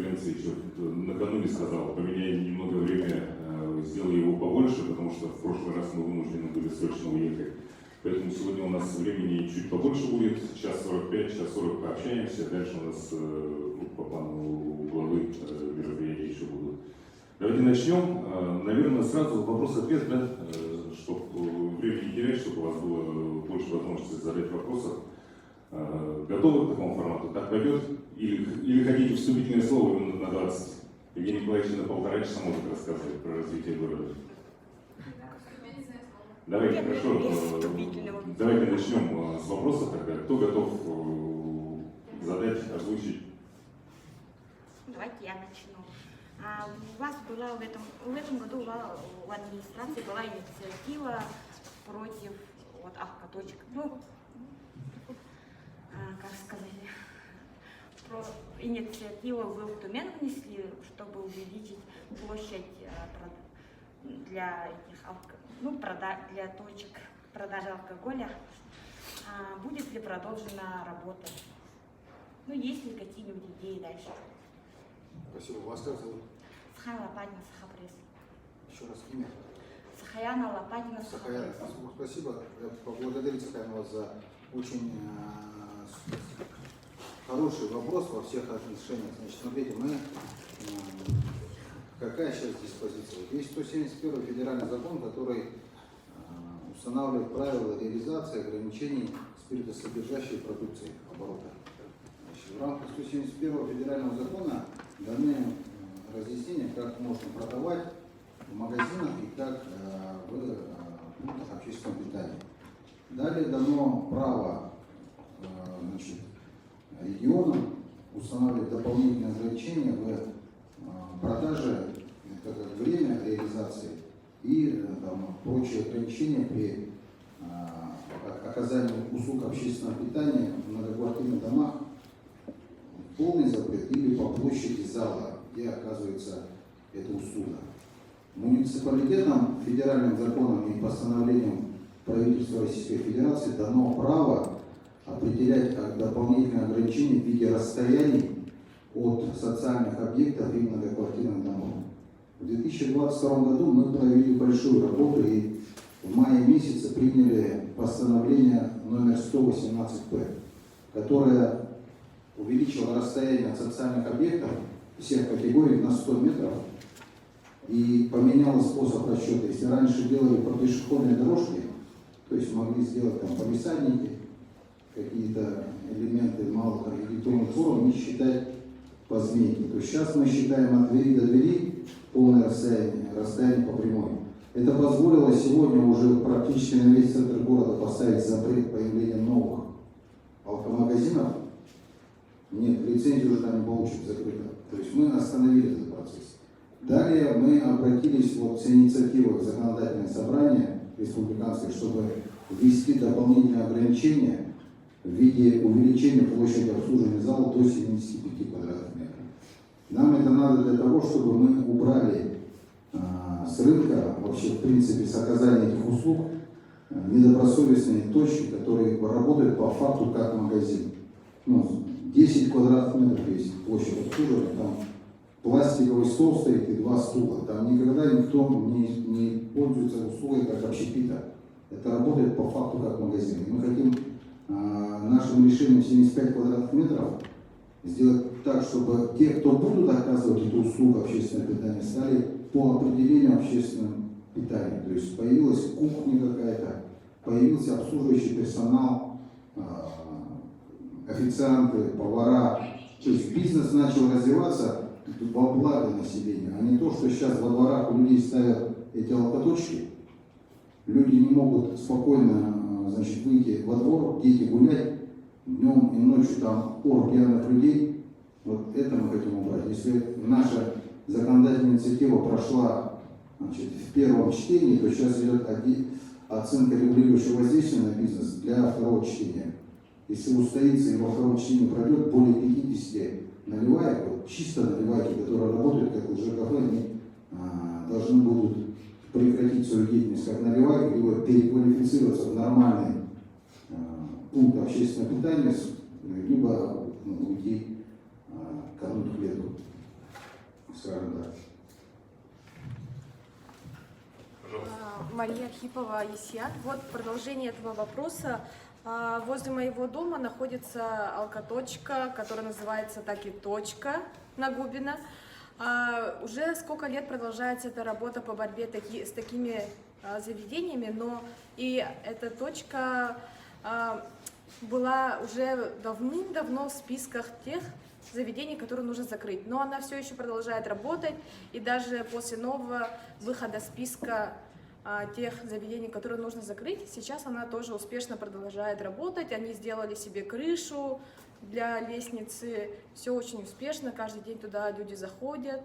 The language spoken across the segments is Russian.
пресс-конференции еще накануне сказал, поменяем немного время, сделай его побольше, потому что в прошлый раз мы вынуждены были срочно уехать. Поэтому сегодня у нас времени чуть побольше будет, час 45, час 40 пообщаемся, дальше у нас по плану главы мероприятия еще будут. Давайте начнем. Наверное, сразу вопрос-ответ, да, чтобы времени не терять, чтобы у вас было больше возможности задать вопросов. Готовы к такому формату? Так пойдет? Или хотите вступительное слово на 20? Евгений Николаевич на 1,5 часа может рассказывать про развитие города. Давайте, хорошо. Давайте начнем с вопроса тогда. Кто готов задать, озвучить? Давайте я начну. У вас была в этом году у администрации была инициатива против автоточек. Как сказать, про инициативу вы в Тумен внесли, чтобы увеличить площадь для для точек продажи алкоголя. Будет ли продолжена работа? Есть ли какие-нибудь идеи дальше? Спасибо. Вас как зовут? Сахаяна Лопатина, Сахапресс. Еще раз имя. Сахаяна Лопатина, Сахаяна. Сахапресс. Спасибо. Я поблагодарю Сахаяна вас за очень хороший вопрос во всех отношениях. Значит, смотрите, какая сейчас диспозиция? Есть 171 федеральный закон, который устанавливает правила реализации ограничений спиртосодержащей продукции оборота. Значит, в рамках 171 федерального закона даны разъяснения, как можно продавать в магазинах и как в пунктах общественного питания. Далее дано право регионам устанавливать дополнительные ограничения в продаже, это как время реализации и прочие ограничения при оказании услуг общественного питания в многоквартирных домах, полный запрет или по площади зала, где оказывается эта услуга. Муниципалитетам, федеральным законом и постановлением правительства Российской Федерации дано право определять как дополнительные ограничения в виде расстояний от социальных объектов и многоквартирных домов. В 2022 году мы провели большую работу и в мае месяце приняли постановление номер 118-П, которое увеличило расстояние от социальных объектов всех категорий на 100 метров и поменяло способ расчета. Если раньше делали по пешеходной дорожке, то есть могли сделать там палисадники, какие-то элементы малых архитектурных форм, не считать по змейке. То есть сейчас мы считаем от двери до двери полное расстояние по прямой. Это позволило сегодня уже практически на весь центр города поставить запрет появления новых алкомагазинов. Нет, лицензию уже там не получат, закрыто. То есть мы остановили этот процесс. Далее мы обратились с инициативой в законодательное собрание республиканское, чтобы ввести дополнительные ограничения в виде увеличения площади обслуживания зала до 75 квадратных метров. Нам это надо для того, чтобы мы убрали с рынка, вообще в принципе с оказания этих услуг, недобросовестные точки, которые работают по факту как магазин. 10 квадратных метров есть площадь обслуживания, там пластиковый стол стоит и 2 стула. Там никогда никто не пользуется услугой как общепита. Это работает по факту как магазин. И мы хотим нашим решением 75 квадратных метров сделать так, чтобы те, кто будут оказывать эту услугу общественного питания, стали по определению общественным питанием. То есть появилась кухня какая-то, появился обслуживающий персонал, официанты, повара. То есть бизнес начал развиваться во благо населения, а не то, что сейчас во дворах у людей ставят эти алкоточки. Люди не могут спокойно выйти во двор, дети гулять, днем и ночью там ор пьяных людей. Вот это мы хотим убрать. Если наша законодательная инициатива прошла в первом чтении, то сейчас идет оценка регулирующего воздействия на бизнес для второго чтения. Если устоится и во втором чтении пройдет более 50 наливаек, чисто наливайки, которые работают как ЛЖКФ, они должны будут прекратить свою деятельность как наливайки, либо переквалифицироваться в нормальный пункт общественного питания, либо уйти к одну клетку. скажем так. Мария Архипова, ЕСЯ. Вот продолжение этого вопроса. Возле моего дома находится алкоточка, которая называется так и точка на Губина. Уже сколько лет продолжается эта работа по борьбе с такими заведениями, но и эта точка была уже давным-давно в списках тех заведений, которые нужно закрыть. Но она все еще продолжает работать, и даже после нового выхода списка тех заведений, которые нужно закрыть, сейчас она тоже успешно продолжает работать. Они сделали себе крышу для лестницы, все очень успешно, каждый день туда люди заходят.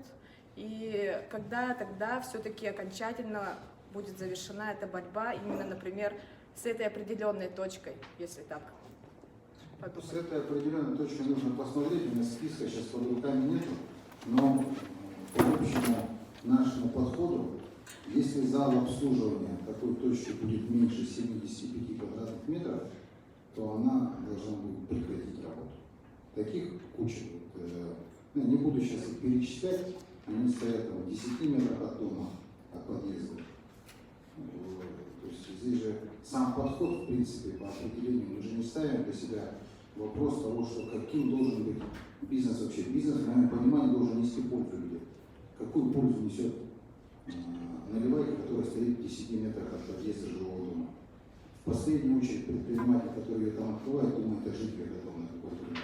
И когда тогда все-таки окончательно будет завершена эта борьба, именно, например, с этой определенной точкой, если так подумать. С этой определенной точкой нужно посмотреть, у меня списка сейчас под руками нету, но по общему нашему подходу, если зал обслуживания такой точки будет меньше 75 квадратных метров, то она должна будет прекратить работу. Таких куча. Не буду сейчас их перечислять, они стоят в 10 метрах от дома, от подъезда. То есть здесь же сам подход, в принципе, по определению, мы же не ставим для себя вопрос того, что каким должен быть бизнес вообще. Бизнес, в моем понимании, должен нести пользу людям. Какую пользу несет наливайка, которая стоит в 10 метрах от подъезда жилого дома? В последнюю очередь предприниматель, который ее там открывает, думает о жителях этого на какой-то доме.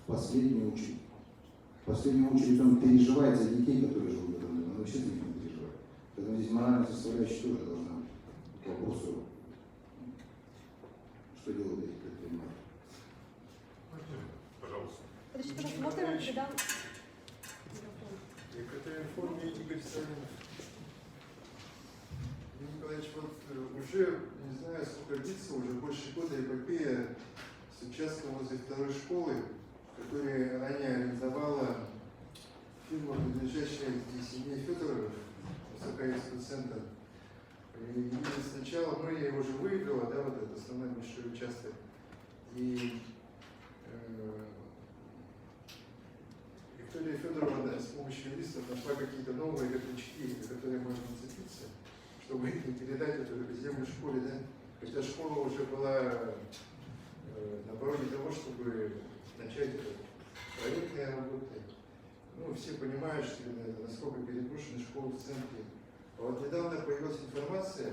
В последнюю очередь. В последнюю очередь он переживает за детей, которые живут в этом доме. Он вообще за них не переживает. Поэтому здесь моральная составляющая тоже должна быть к вопросу, что делают эти предприниматели. Пожалуйста. Подождите, пожалуйста, можно я вам передам? И к этой реформе Игорь Савинов. Игорь Николаевич, вот уже, не знаю, сколько длится, уже больше года эпопея с участком возле второй школы, который ранее арендовала фирма, принадлежащая семье Федоровых, Высокоевский центр. И сначала мэрия его уже выиграла, да, вот этот основной большой участок. И Виктория Федоровна с помощью юристов нашла какие-то новые крючки, за которые можно зацепиться, чтобы не передать эту землю школе, да? Хотя школа уже была на пороге того, чтобы начать проектные работы. Ну, все понимают, что насколько переброшена школа в центре. А вот недавно появилась информация,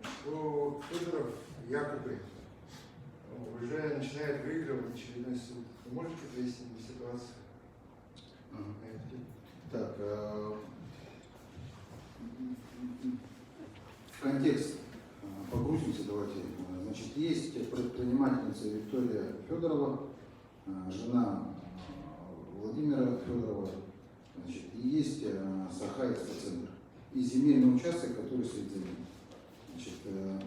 что Федоров якобы уже начинает выигрывать очередной суд. Вы можете прояснить ситуацию? Так, в контекст погрузимся, давайте. Значит, есть предпринимательница Виктория Федорова, жена Владимира Федорова, значит, и есть Сахаевский центр, и земельный участок, который стоит за ним. Значит,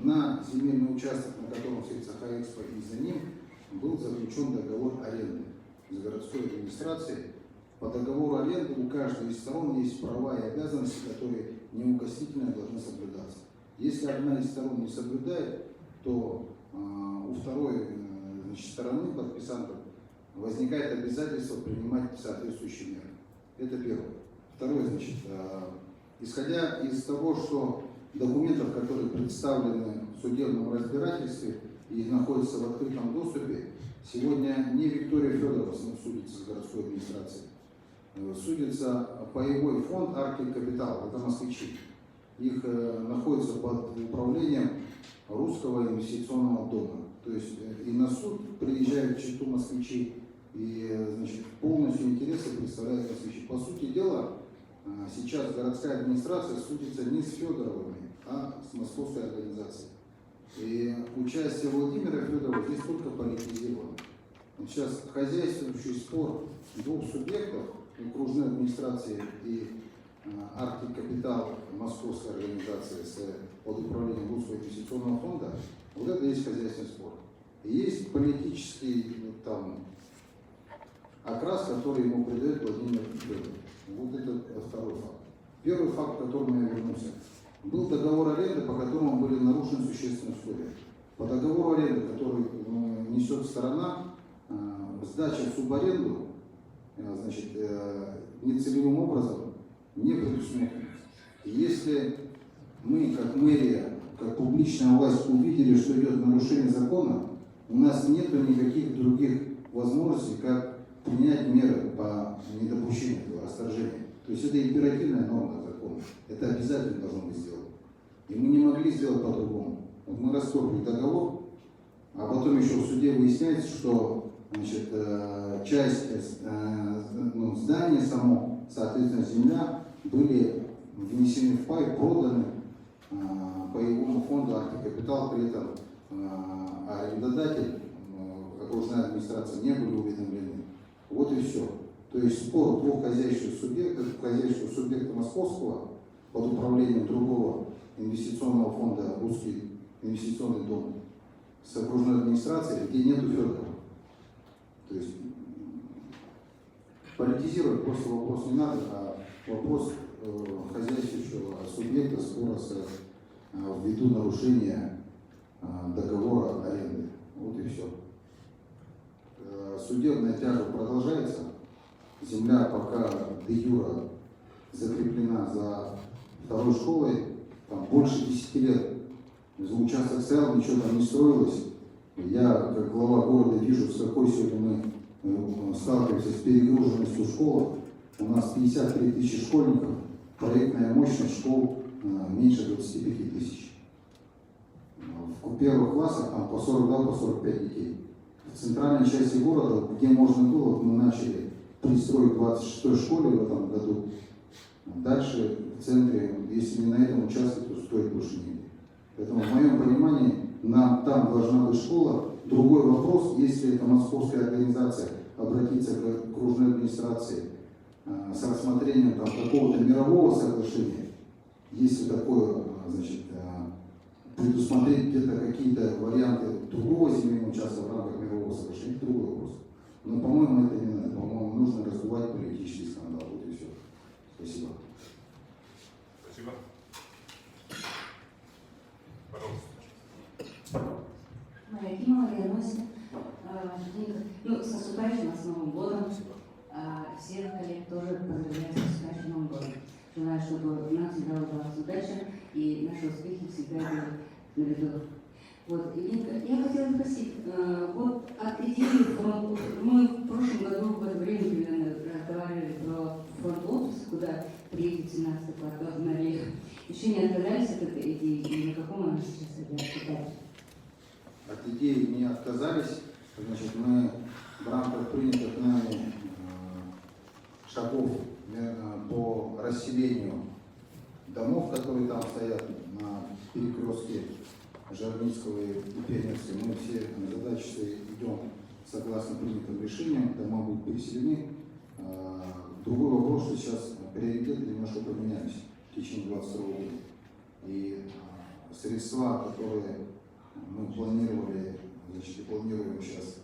на земельный участок, на котором стоит Сахаэкспо, и за ним был заключен договор аренды с городской администрацией. По договору аренды у каждой из сторон есть права и обязанности, которые неукоснительно должны соблюдаться. Если одна из сторон не соблюдает, то у второй стороны, подписантов, возникает обязательство принимать соответствующие меры. Это первое. Второе, значит, исходя из того, что документов, которые представлены в судебном разбирательстве и находятся в открытом доступе, сегодня не Виктория Федорова судится с городской администрацией, судится паевой фонд Арктик Капитал, это москвичи. Их находится под управлением Русского инвестиционного дома. То есть и на суд приезжают в Читу москвичи, и, значит, полностью интересы представляют москвичи. По сути дела, сейчас городская администрация судится не с Федоровыми, а с московской организацией. И участие Владимира Федорова здесь только политизировано. Сейчас хозяйствующий спор двух субъектов, окружной администрации и Арктик Капитал, московской организации под управлением Русского инвестиционного фонда, вот это и есть хозяйственный спор. И есть политический окрас, который ему придает Владимир Федоров. Вот это второй факт. Первый факт, к которому я вернулся. Был договор аренды, по которому были нарушены существенные условия. По договору аренды, который несет сторона, сдача в субаренду значит, нецелевым образом не предусмотрено. И если мы, как мэрия, как публичная власть, увидели, что идет нарушение закона, у нас нет никаких других возможностей, как принять меры по недопущению этого расторжения. То есть это императивная норма закона. Это обязательно должно быть сделано. И мы не могли сделать по-другому. Вот мы расторгли договор, а потом еще в суде выясняется, что, значит, часть здания само, соответственно, земля, были внесены в пай, проданы паевому фонду «Антикапитал», при этом арендодатель, окружная администрация не были уведомлены. Вот и все. То есть спор двух хозяйственных субъекта московского под управлением другого инвестиционного фонда «Русский инвестиционный дом» с окружной администрацией, где нету Федорова. То есть политизировать просто вопрос не надо, а вопрос хозяйствующего субъекта спора ввиду нарушения договора аренды. Вот и все. Судебная тяжба продолжается. Земля пока де юра закреплена за второй школой. Там больше 10 лет за участок стоял, ничего там не строилось. Я, как глава города, вижу, с какой сегодня мы сталкиваемся с перегруженностью в школах. У нас 53 тысячи школьников, проектная мощность школ меньше 25 тысяч. В первых классах там по 42, по 45 детей. В центральной части города, где можно было, мы начали пристроить 26-й школе в этом году. Дальше в центре, если не на этом участке, то стоит больше негде. Поэтому в моем понимании нам там должна быть школа. Другой вопрос, если это московская организация обратиться к окружной администрации с рассмотрением там какого-то мирового соглашения, если такое, значит, предусмотреть где-то какие-то варианты другого земельного участка в рамках мирового соглашения, это другой вопрос. Но, по-моему, это не надо. По-моему, нужно раздувать политический скандал. Вот и все. Спасибо. Спасибо. Пожалуйста. Мария Кимова, Леоносия. Ну, с наступающим нас Новым годом. Всех коллег тоже поздравляю с наступающим Новым годом. Желаю, чтобы нам всегда удавалась удача и наши успехи всегда были на виду. Вот, я хотела спросить, вот от идеи фронт, мы в прошлом году в это время примерно разговаривали про фронт-офис, куда приедет 17-й квартал в Марии. Еще не отказались от этой идеи, и на каком она сейчас идет? От идеи не отказались. Значит, мы в рамках принятых нами шагов по расселению домов, которые там стоят на перекрестке Жарницкого и Пионерской, мы все задачи идем согласно принятым решениям, дома будут переселены. Другой вопрос, что сейчас приоритеты немножко поменялись в течение 2022 года. И средства, которые мы планировали, значит, и планируем сейчас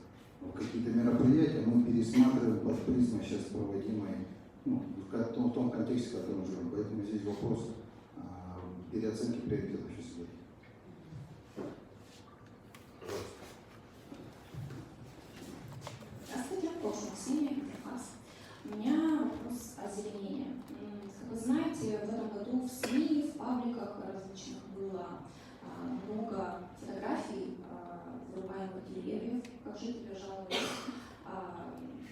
какие-то мероприятия, мы пересматриваем под призмой сейчас проводимой, ну, в том контексте, в котором мы живем. Поэтому здесь вопрос переоценки приоритетов сейчас идет. Здравствуйте, прошу, Ксения Петрохас. У меня вопрос о озеленении. Как вы знаете, в этом году в СМИ, в пабликах различных было много фотографий вырубаемых деревьев, как жители жаловались, о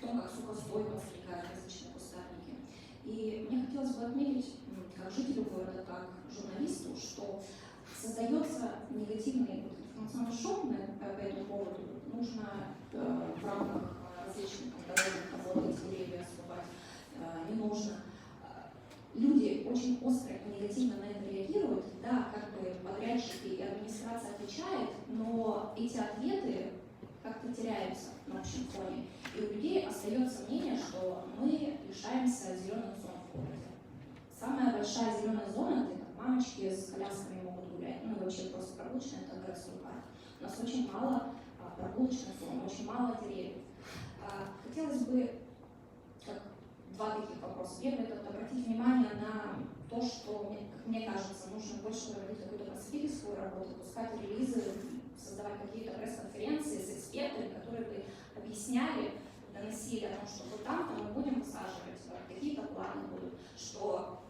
том, как сухостой подстрекают различные кустарники. И мне хотелось бы отметить, как жителю города, как журналисту, что создается негативный информационный шум по этому поводу. Нужно в рамках различных дорожных работ эти деревья срубать не нужно. Люди очень остро и негативно на это реагируют. Да, как бы подрядчики и администрация отвечают, но эти ответы как-то теряются на общем фоне. И у людей остается мнение, что мы лишаемся зеленых зон в городе. Самая большая зеленая зона, где мамочки с колясками могут гулять, ну и вообще просто прогулочная, это городской парк. У нас очень мало прогулочных зон, очень мало деревьев. Хотелось бы два таких вопроса. Первый – это обратить внимание на то, что, как мне кажется, нужно больше проводить какую-то просветительскую работу, пускать релизы, создавать какие-то пресс-конференции с экспертами, которые бы объясняли доносили о том, что вот там мы будем высаживать, какие-то планы будут, что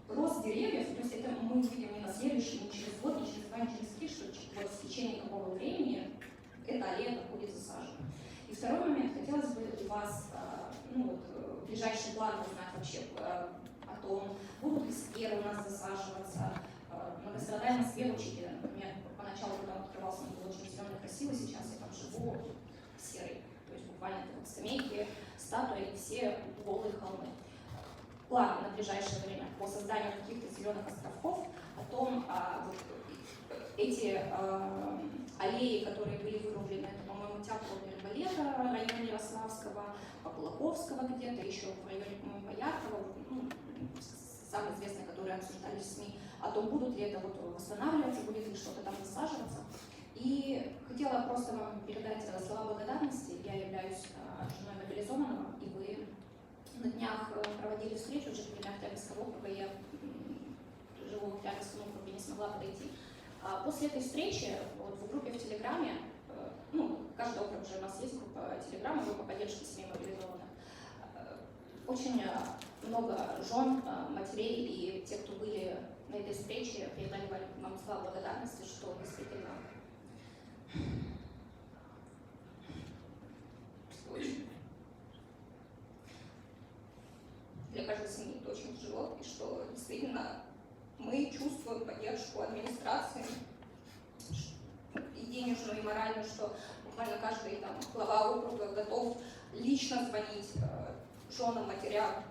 рост деревьев, то есть это мы увидим не на следующий, не через год, не через 2, не через 3, что вот в течение какого времени эта аллея будет засажена. И второй момент, хотелось бы у вас, ну вот, ближайший план узнать вообще о том, будут ли скверы у нас засаживаться. В многострадальном скверучике, например, поначалу, когда он открывался, он был очень зеленый, красивый, сейчас я там живу серый, то есть буквально это вот скамейки, статуи, все голые холмы. Планы на ближайшее время по созданию каких-то зеленых островков, о том, вот эти аллеи, которые были вырублены, это, по-моему, театр оперы и балета в районе Ярославского, Популаковского где-то, еще в районе, по-моему, Бояркова, ну, самые известные, которые обсуждались в СМИ, о том, будут ли это вот восстанавливаться, будет ли что-то там засаживаться. И хотела просто вам передать слова благодарности. Я являюсь женой мобилизованного, и вы на днях проводили встречу в жителях Октябрьского округа. Я живу в Октябрьском округе, не смогла подойти. После этой встречи вот, в группе в Телеграме, ну, каждый округ уже у нас есть группа Телеграма, группа поддержки семей мобилизованных, очень много жен, матерей и тех, кто были на этой встрече, передали вам слова благодарности, что действительно очень для каждой семьи это очень тяжело, и что действительно мы чувствуем поддержку администрации и денежную, и моральную, что буквально каждый там, глава округа готов лично звонить женам, матерям,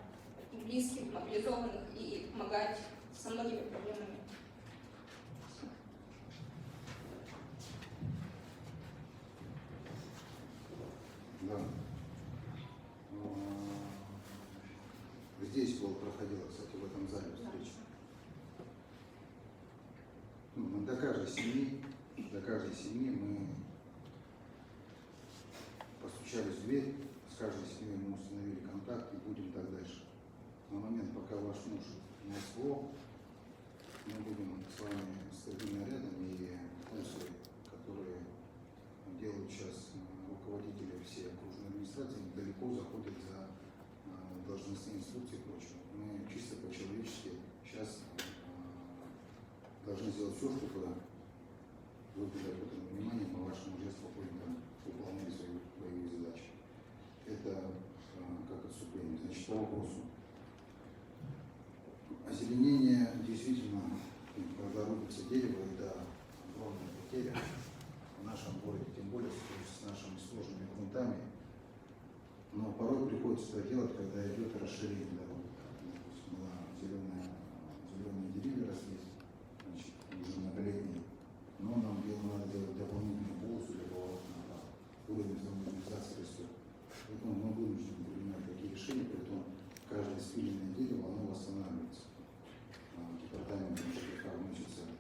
близким, мобилизованных и помогать со многими проблемами. Да. Здесь проходила, кстати, в этом зале встреча. Ну, до каждой семьи мы постучались в дверь, с каждой семьей мы установили контакт и будем так дальше. На момент, пока ваш муж на СВО, мы будем с вами стабильно рядом, и функции, которые делают сейчас руководители всей окружной администрации, далеко заходят за должностные инструкции и прочее. Мы чисто по-человечески сейчас должны сделать все, чтобы вы были обратили внимание, мы вашему жесту спокойно выполняли свои боевые задачи. Это как отступление. Значит, по вопросу. Озеленение действительно, когда рубится дерево, это огромная потеря в нашем городе, тем более с нашими сложными грунтами. Но порой приходится это делать, когда идет расширение дороги. Допустим, зеленые деревья росли, значит, уже многолетние. Но нам надо делать дополнительную полосу для поворота направо. Уровень автоматизации растет. Поэтому мы вынуждены принимать такие решения, поэтому каждое спиленное дерево, оно восстанавливается. Департаментом ЖКХ вносится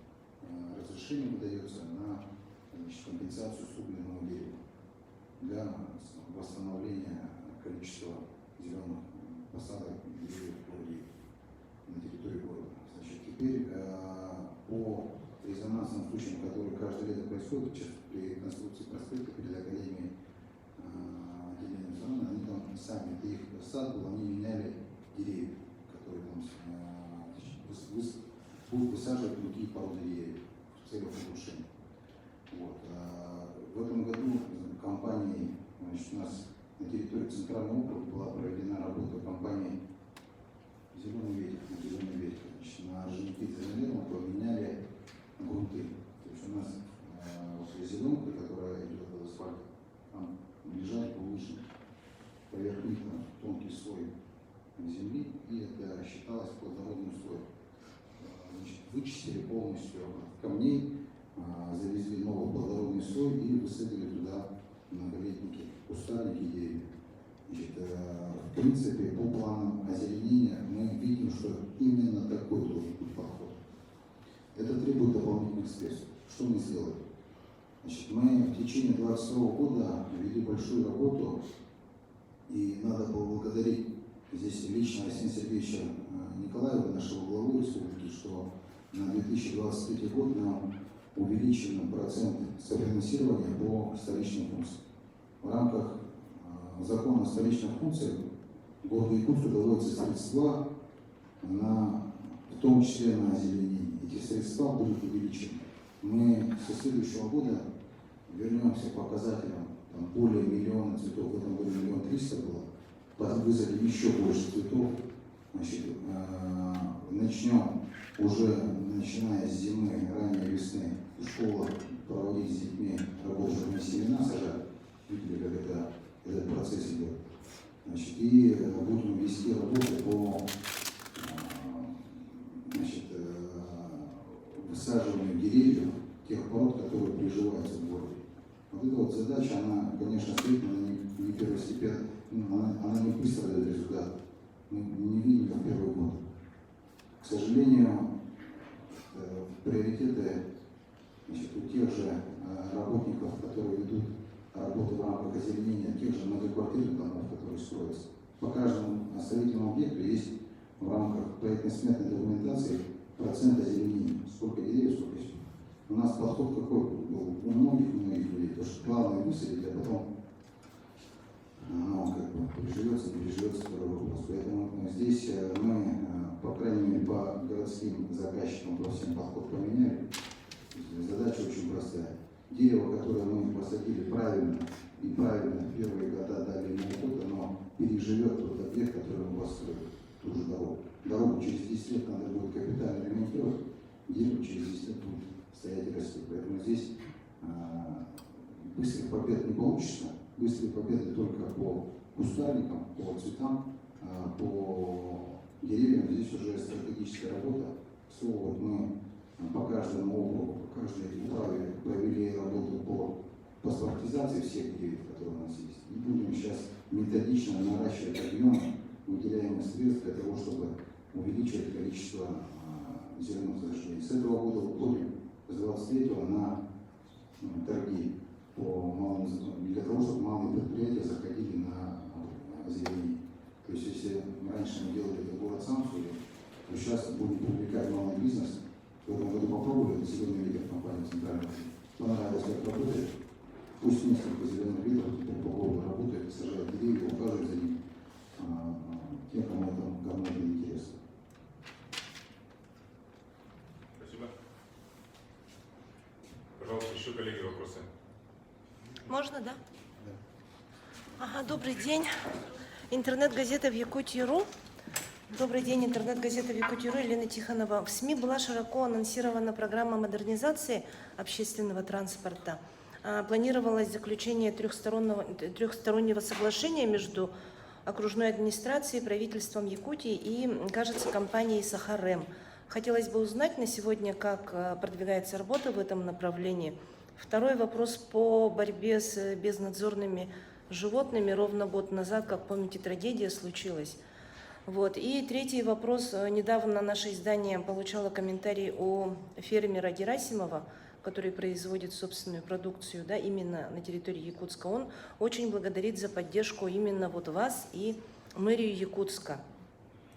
разрешение, выдается на компенсацию срубленного дерева для восстановления количества зеленых посадок деревьев в городе, на территории города. Значит, теперь по резонансным случаям, которые каждое лето происходят, сейчас при конструкции проспекта перед Академией отделения зоны, они там сами, это их сад был, они меняли деревья, которые там будут высаживать другие породы деревьев в целях улучшения. Вот. В этом году компанией, значит, у нас на территории Центрального округа была проведена работа компании «Зеленый ветер», значит, на Орджоникидзе-Замирово поменяли грунты. То есть у нас зеленка, которая идет в асфальт, там лежат повыше, поверх них тонкий слой земли, и это считалось плодородным слоем. Значит, вычистили полностью камней, завезли новый плодородный слой и высадили туда многолетники, кустарники и деревья. Значит, в принципе, по планам озеленения мы видим, что именно такой должен быть подход. Это требует дополнительных средств. Что мы сделали? Значит, мы в течение 2022 года вели большую работу, и надо поблагодарить здесь лично Арсения Сергеевича Николаева, нашего главы республики, что на 2023 год нам увеличен процент софинансирования по столичным функциям. В рамках закона о столичных функциях городу Якутску доводятся средства, в том числе на озеленение. Эти средства будут увеличены. Мы со следующего года вернемся к показателям более миллиона цветов. В этом году 1 300 000 было. Высадили еще больше цветов. Значит, начнем уже, начиная с зимы, ранней весны, в школах проводить с детьми работу, чтобы мы семена сажать. Видели, как этот процесс идет. Значит, и будем вести работу по высаживанию деревьев, тех пород, которые приживаются в городе. Вот эта вот задача, она, конечно, стоит, она не первостепенная, она не быстро дает результат. Мы не видим в первый год. К сожалению, приоритеты у тех же работников, которые ведут работу в рамках озеленения, тех же многоквартирных домов, которые строятся. По каждому строительному объекту есть в рамках проектно-сметной документации процент озеленения. Сколько деревьев, сколько всего. У нас подход какой был у многих людей, то что главное высадить, а потом приживется, не приживется второй вопрос. Поэтому здесь мы, по крайней мере, по городским заказчикам просим подход поменяли. Задача очень простая. Дерево, которое мы посадили правильно и правильно в первые года дали ему опыт, оно переживет тот объект, который мы построили, ту же дорогу. Дорогу через 10 лет надо будет капитально ремонтировать, дерево через 10 лет будет стоять и расти. Поэтому здесь быстрых побед не получится. Быстрые победы только по кустарникам, по цветам, по деревьям. Здесь уже стратегическая работа. Вот мы по каждому округу, по каждой управе провели работу по паспортизации всех деревьев, которые у нас есть. И будем сейчас методично наращивать объемы выделяемых средств для того, чтобы увеличивать количество зеленых насаждений. С этого года уходим с 23-го на торги по малым, для того, чтобы малые предприятия заходили на озеленение. То есть, если раньше мы делали это город Самсули, то сейчас будем привлекать малый бизнес. В этом году попробовали зеленый ветер компании центральной. Понравилось, как работает. Пусть несколько зеленых ветров теперь по городу работает, сажают деревья, ухаживают за ними. Те, кому это интересно. Спасибо. Пожалуйста, еще коллеги вопросы. Можно, да? Ага, добрый день. Интернет-газета в Якутии.ру. Добрый день, интернет-газета в Якутии.ру, Елена Тихонова. В СМИ была широко анонсирована программа модернизации общественного транспорта. Планировалось заключение трехстороннего соглашения между окружной администрацией, правительством Якутии и, кажется, компанией «Сахарем». Хотелось бы узнать на сегодня, как продвигается работа в этом направлении. Второй вопрос по борьбе с безнадзорными животными. Ровно год назад, как помните, трагедия случилась. Вот. И третий вопрос. Недавно наше издание получало комментарий о фермера Герасимова, который производит собственную продукцию, да, именно на территории Якутска. Он очень благодарит за поддержку именно вот вас и мэрию Якутска.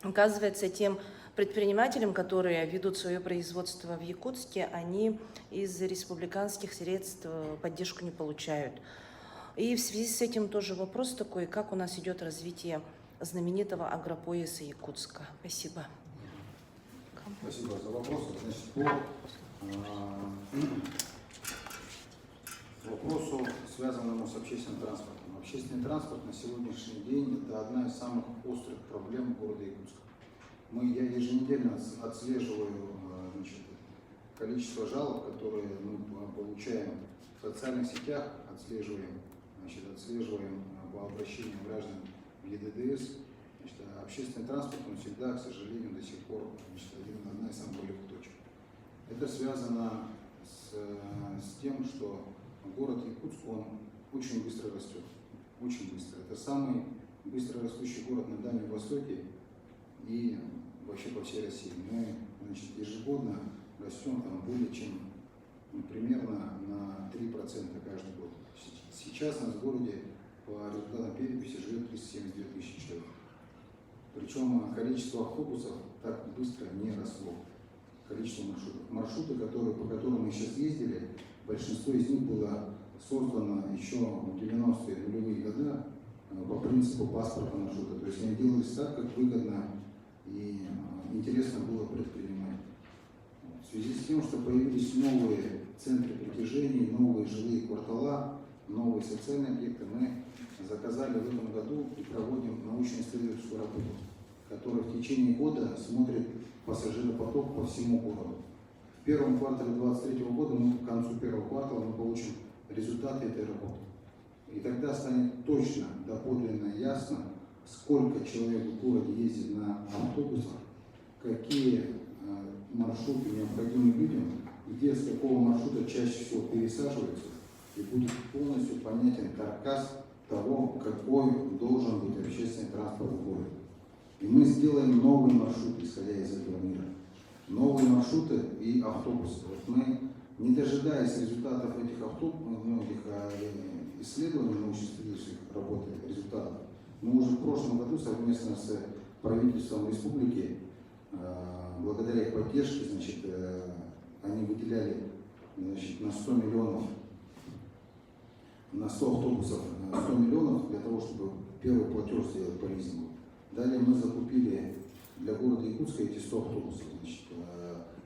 Оказывается, тем предпринимателям, которые ведут свое производство в Якутске, они из республиканских средств поддержку не получают. И в связи с этим тоже вопрос такой, как у нас идет развитие знаменитого агропояса Якутска. Спасибо. Спасибо за вопрос. Значит, по вопросу, связанному с общественным транспортом. Общественный транспорт на сегодняшний день – это одна из самых острых проблем города Якутска. Я еженедельно отслеживаю количество жалоб, которые мы получаем в социальных сетях, отслеживаем по обращениям граждан в ЕДДС. Общественный транспорт, он всегда, к сожалению, до сих пор одна из самых болевых точек. Это связано с тем, что город Якутск, он очень быстро растет. Очень быстро. Это самый быстро растущий город на Дальнем Востоке и вообще по всей России. Мы ежегодно растем более чем примерно на 3% каждый год. Сейчас у нас в городе по результатам переписи живет 372 тысячи человек. Причем количество автобусов так быстро не росло. Количество маршрутов. Маршруты, по которым мы сейчас ездили, большинство из них было создано еще в 90-е нулевые годы по принципу паспорта маршрута. То есть они делались так, как выгодно и интересно было предпринимать. В связи с тем, что появились новые центры притяжений, новые жилые квартала, новые социальные объекты, мы заказали в этом году и проводим научно-исследовательскую работу, которая в течение года смотрит пассажиропоток по всему городу. В первом квартале 2023 года, к концу первого квартала, мы получим результаты этой работы. И тогда станет точно, доподлинно ясно, сколько человек в городе ездит на автобусах, какие маршруты необходимы людям, где с какого маршрута чаще всего пересаживаются, и будет полностью понятен каркас того, какой должен быть общественный транспорт в городе. И мы сделаем новые маршруты, исходя из этого мира. Новые маршруты и автобусы. Вот мы, не дожидаясь результатов этих исследований, научно-исследовательских работ, результатов, мы уже в прошлом году совместно с правительством республики, благодаря их поддержке, они выделяли на 100 миллионов, на 100 автобусов 100 миллионов для того, чтобы первый платеж сделать по лизингу. Далее мы закупили для города Якутска эти 100 автобусов.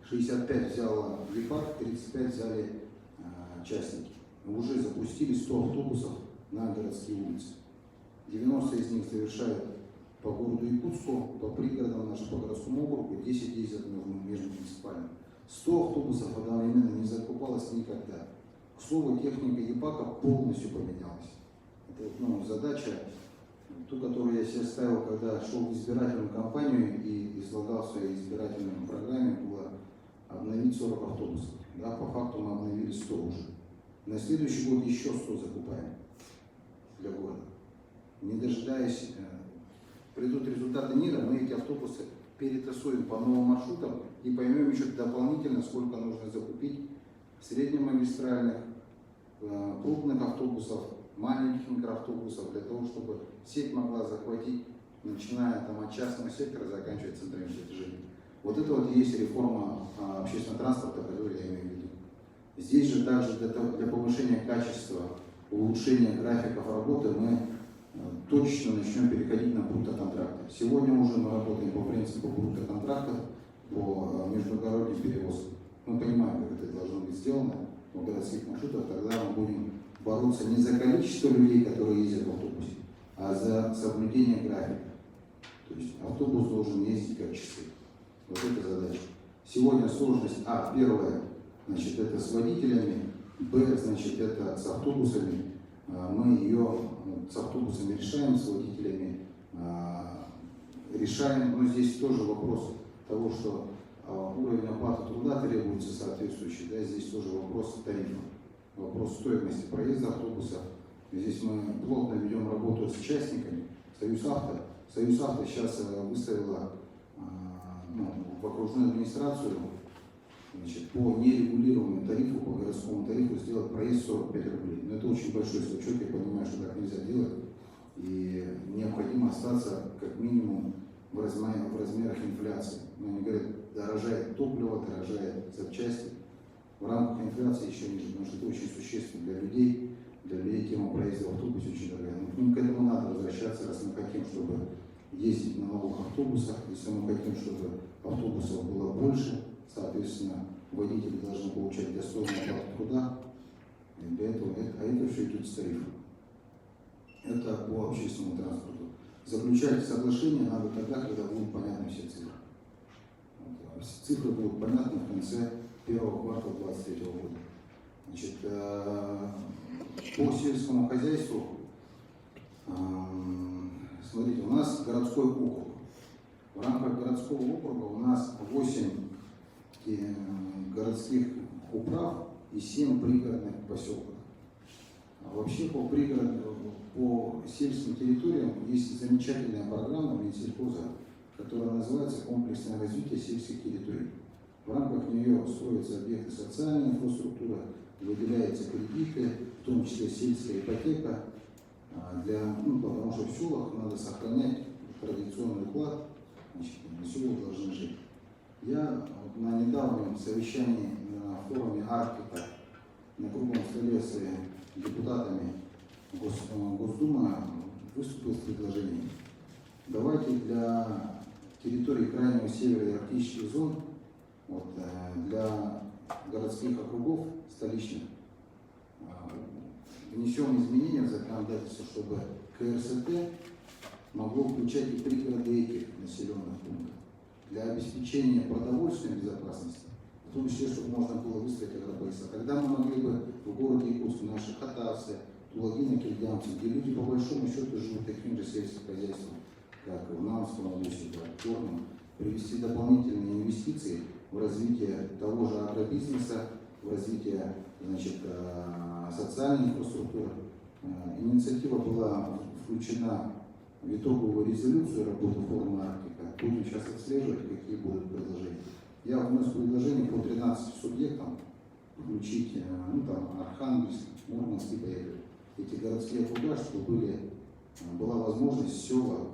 65 взяла ЕПАК, 35 взяли частники. Мы уже запустили 100 автобусов на городские улицы. 90 из них совершают по городу Якутску, по пригородам нашему, по городскому округу, 10 ездят между муниципальными. 100 автобусов одновременно не закупалось никогда. К слову, техника ЕПАКа полностью поменялась. Это задача, ту, которую я себе ставил, когда шел в избирательную кампанию и излагал в своей избирательной программе, было обновить 40 автобусов. Да, по факту мы обновили 100 уже. На следующий год еще 100 закупаем для города. Не дожидаясь, придут результаты мира, мы эти автобусы перетасуем по новым маршрутам и поймем еще дополнительно, сколько нужно закупить среднемагистральных, крупных автобусов, маленьких микроавтобусов, для того, чтобы сеть могла захватить, начиная от частного сектора, заканчивая центрами притяжения. Вот это вот и есть реформа общественного транспорта, которую я имею в виду. Здесь же также для повышения качества, улучшения графиков работы мы точно начнем переходить на брутто-контракты. Сегодня уже мы работаем по принципу брутто-контрактов, по междугородним перевозкам. Мы понимаем, как это должно быть сделано в городских маршрутах, тогда мы будем бороться не за количество людей, которые ездят в автобусе, а за соблюдение графика. То есть автобус должен ездить как часы. Вот это задача. Сегодня сложность, первое, это с водителями, это с автобусами. Мы ее с автобусами решаем, с водителями решаем, но здесь тоже вопрос того, что уровень оплаты труда требуется соответствующий, да, здесь тоже вопрос тарифа, вопрос стоимости проезда автобуса. Здесь мы плотно ведем работу с участниками. Союз Авто сейчас выставила в окружную администрацию по нерегулируемому тарифу, по городскому тарифу сделать проезд 45 рублей. Но это очень большой скачок, я понимаю, что так нельзя делать. И необходимо остаться как минимум в размерах инфляции. Но они говорят, дорожает топливо, дорожает запчасти. В рамках инфляции еще ниже, потому что это очень существенно для людей тема проезда в автобусе очень дорогая. Но к этому надо возвращаться, раз мы хотим, чтобы ездить на новых автобусах, если мы хотим, чтобы автобусов было больше, соответственно, водители должны получать достойную оплату труда, и для этого, это все идет с тарифом. Это по общественному транспорту. Заключать соглашение надо тогда, когда будут понятны все цифры. Цифры будут понятны в конце первого квартала 2023 года. По сельскому хозяйству, смотрите, у нас городской округ. В рамках городского округа у нас 8 городских управ и 7 пригородных поселков. Вообще по сельским территориям есть замечательная программа Минсельхоза, которая называется «Комплексное развитие сельских территорий». В рамках нее строятся объекты социальной инфраструктуры, выделяются кредиты, в том числе сельская ипотека, потому что в селах надо сохранять традиционный уклад, на селах должны жить. Я на недавнем совещании на форуме Арктика, на круглом столе с депутатами Госдумы выступил с предложением. Давайте для территории крайнего севера и арктических зон, вот, для городских округов столичных, внесем изменения в законодательство, чтобы КРСТ могло включать и пригороды этих населенных пунктов для обеспечения продовольственной безопасности, в том числе, чтобы можно было выстроить агропояса. Тогда мы могли бы в городе Якутске, наши Хатасы, Тулагина, Кельдянцы, где люди по большому счету живут таким же сельским хозяйством, как в Намском области, в Черном, привести дополнительные инвестиции в развитие того же агробизнеса, в развитие, значит, социальной инфраструктуры. Инициатива была включена в итоговую резолюцию работы форума Арктика. Будем сейчас отслеживать, какие будут предложения. Я внес предложение по 13 субъектам включить, ну там, Архангельск, Мурманск и поехали. Эти городские округа, чтобы была возможность села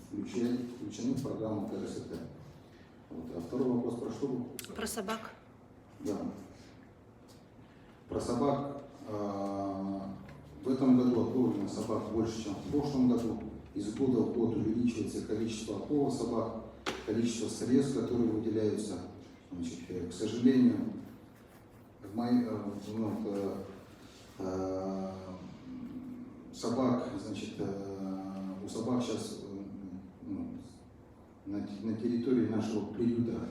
включены в программу КРСТ. Вот. А второй вопрос про что был? Про собак. Да. Про собак. В этом году отборно собак больше, чем в прошлом году. Из года в год увеличивается количество отлова собак, количество средств, которые выделяются. Значит, к сожалению, собак, значит, у собак сейчас на территории нашего приюта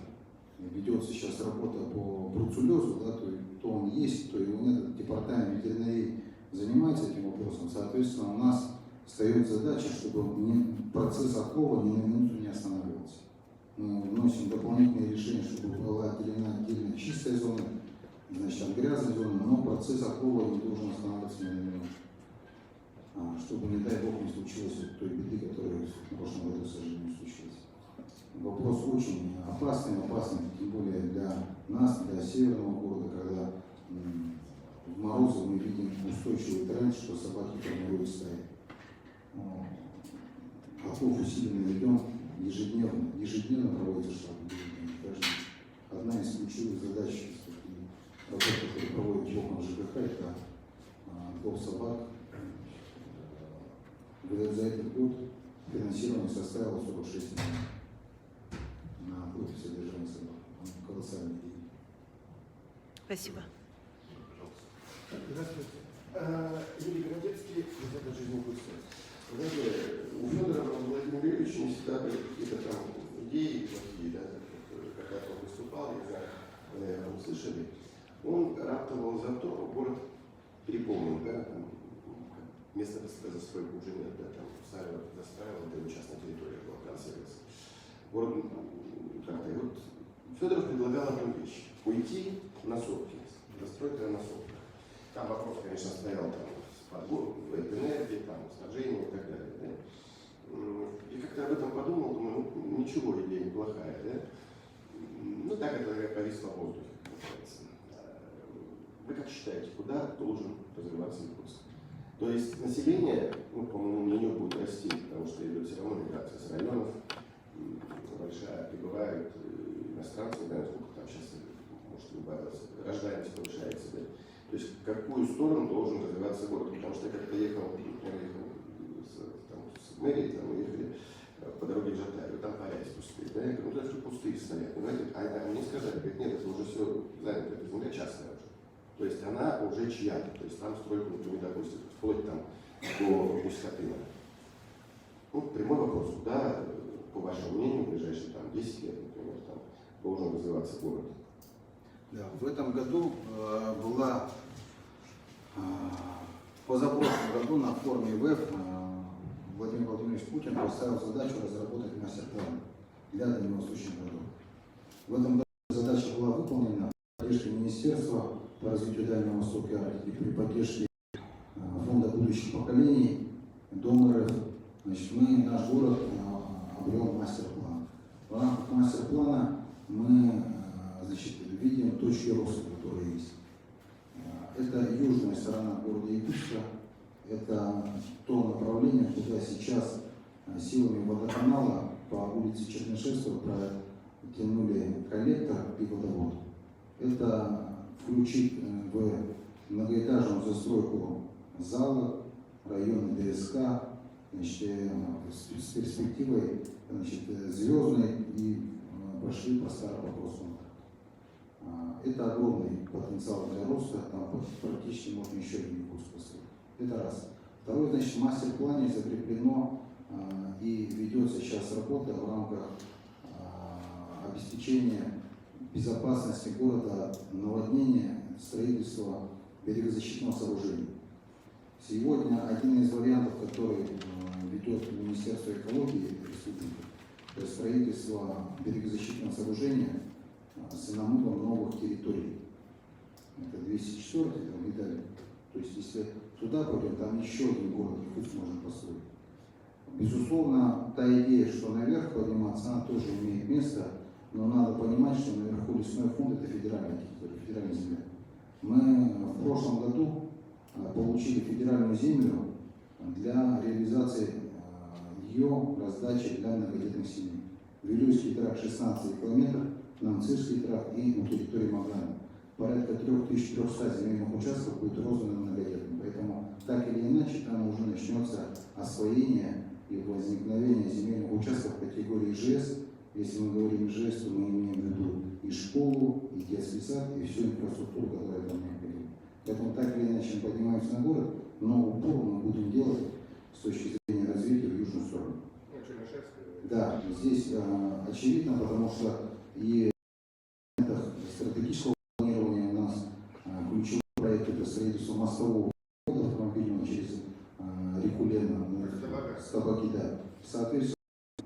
ведется сейчас работа по бруцеллезу, да, то он есть, то его нет. Департамент ветеринарии занимается этим вопросом. Соответственно, у нас встает задача, чтобы процесс отлова ни на минуту не останавливался. Мы вносим дополнительные решения, чтобы была отдельно чистая зона, значит, от грязной зоны, но процесс отлова не должен останавливаться ни на минуту. Чтобы, не дай бог, не случилось той беды, которая в прошлом году, к сожалению, случилась. Вопрос очень опасный, тем более для нас, для северного города, когда в морозы мы видим устойчивый тренд, что собаки формируют стаи. Отлов усиленно ведем ежедневно проводится штаб. Одна из ключевых задач работы, которые проводит ОКОН ЖКХ, это отлов собак. За этот год финансирование составило 46 миллионов на оплату содержания собак. Колоссальные деньги. Спасибо. Здравствуйте. Юрий Городецкий, газета «Жизнь Якутска». Знаете, у Федора Владимира Ильича не всегда были какие-то там идеи плохие, да, когда он выступал, не знаю, вы, наверное, услышали. Он ратовал за то, город переполнен, да, там, место застройки уже нет, да, там застраивал, где частная территория была, транссервис. Город как-то. И вот Федоров предлагал одну вещь: уйти на сопки, застройка на сопках. Там вопрос, конечно, стоял там с энергией, там, снабжением и так далее. Да? И как-то об этом подумал, думаю, ну, ничего, идея неплохая, да? Ну, так это повисло в воздухе, называется. Вы как считаете, куда должен развиваться Якутск? То есть население, ну, по моему мнению, будет расти, потому что идет все равно миграция с районов, большая, прибывают иностранцы, не знаю, сколько там сейчас, может, убавилось, рождаемость повышается, да? То есть в какую сторону должен развиваться город? Потому что я как-то ехал с мэрии, там, мы ехали по дороге в Жатаю, там поля есть пустые, да? Я говорю, ну, даже пустые стоят, понимаете? А мне сказали, говорят, нет, это уже все занято, это земля частная уже. То есть она уже чья-то, то есть там стройку никто не допустит, вплоть там до Усть-Катына. Ну, прямой вопрос, куда, по вашему мнению, в ближайшие там 10 лет, например, там, должен развиваться город? Да, в этом году была, позапрошлом году на форуме ВЭФ Владимир Владимирович Путин поставил задачу разработать мастер-план для дальневосточных городов. В этом году задача была выполнена при поддержке Министерства по развитию Дальнего Востока и Арктики, при поддержке Фонда будущих поколений, Дом РФ. Значит, наш город обрел мастер-план. В рамках мастер-плана мы, значит, видим точки роста, которые есть. Это южная сторона города Якутска, это то направление, куда сейчас силами водоканала по улице Чернышевского протянули коллектор и водовод. Это включить в многоэтажную застройку зала, районы ДСК, значит, с перспективой, значит, звездной, и пошли по старому вопросу. Это огромный потенциал для роста, там практически можно еще один курс построить. Это раз. Второе, значит, в мастер-плане закреплено и ведется сейчас работа в рамках обеспечения безопасности города, наводнения, строительства берегозащитного сооружения. Сегодня один из вариантов, который ведет Министерство экологии республики, это строительство берегозащитного сооружения с намылом новых территорий. Это 204 и далее. То есть, если туда пойдем, там еще один город Иркутск можно построить. Безусловно, та идея, что наверх подниматься, она тоже имеет место, но надо понимать, что наверху лесной фонд – это федеральная территория, федеральная земля. Мы в прошлом году получили федеральную землю для реализации ее раздачи для многодетных семей. Вилюйский тракт 16 километров, Намцирский тракт и на территории Магана. Порядка 3300 земельных участков будет роздано многодетным. Поэтому так или иначе там уже начнется освоение и возникновение земельных участков категории ИЖС. Если мы говорим ИЖС, то мы имеем в виду и школу, и детский сад, и всю инфраструктуру, которая там необходима. Поэтому так или иначе мы поднимаемся на город, но упор мы будем делать с точки зрения развития в южную сторону. Да, здесь очевидно, потому что и стратегического планирования у нас ключевой проект – это строительство мостового хода автомобильного через реку Лена, Стабаки, да. Соответственно,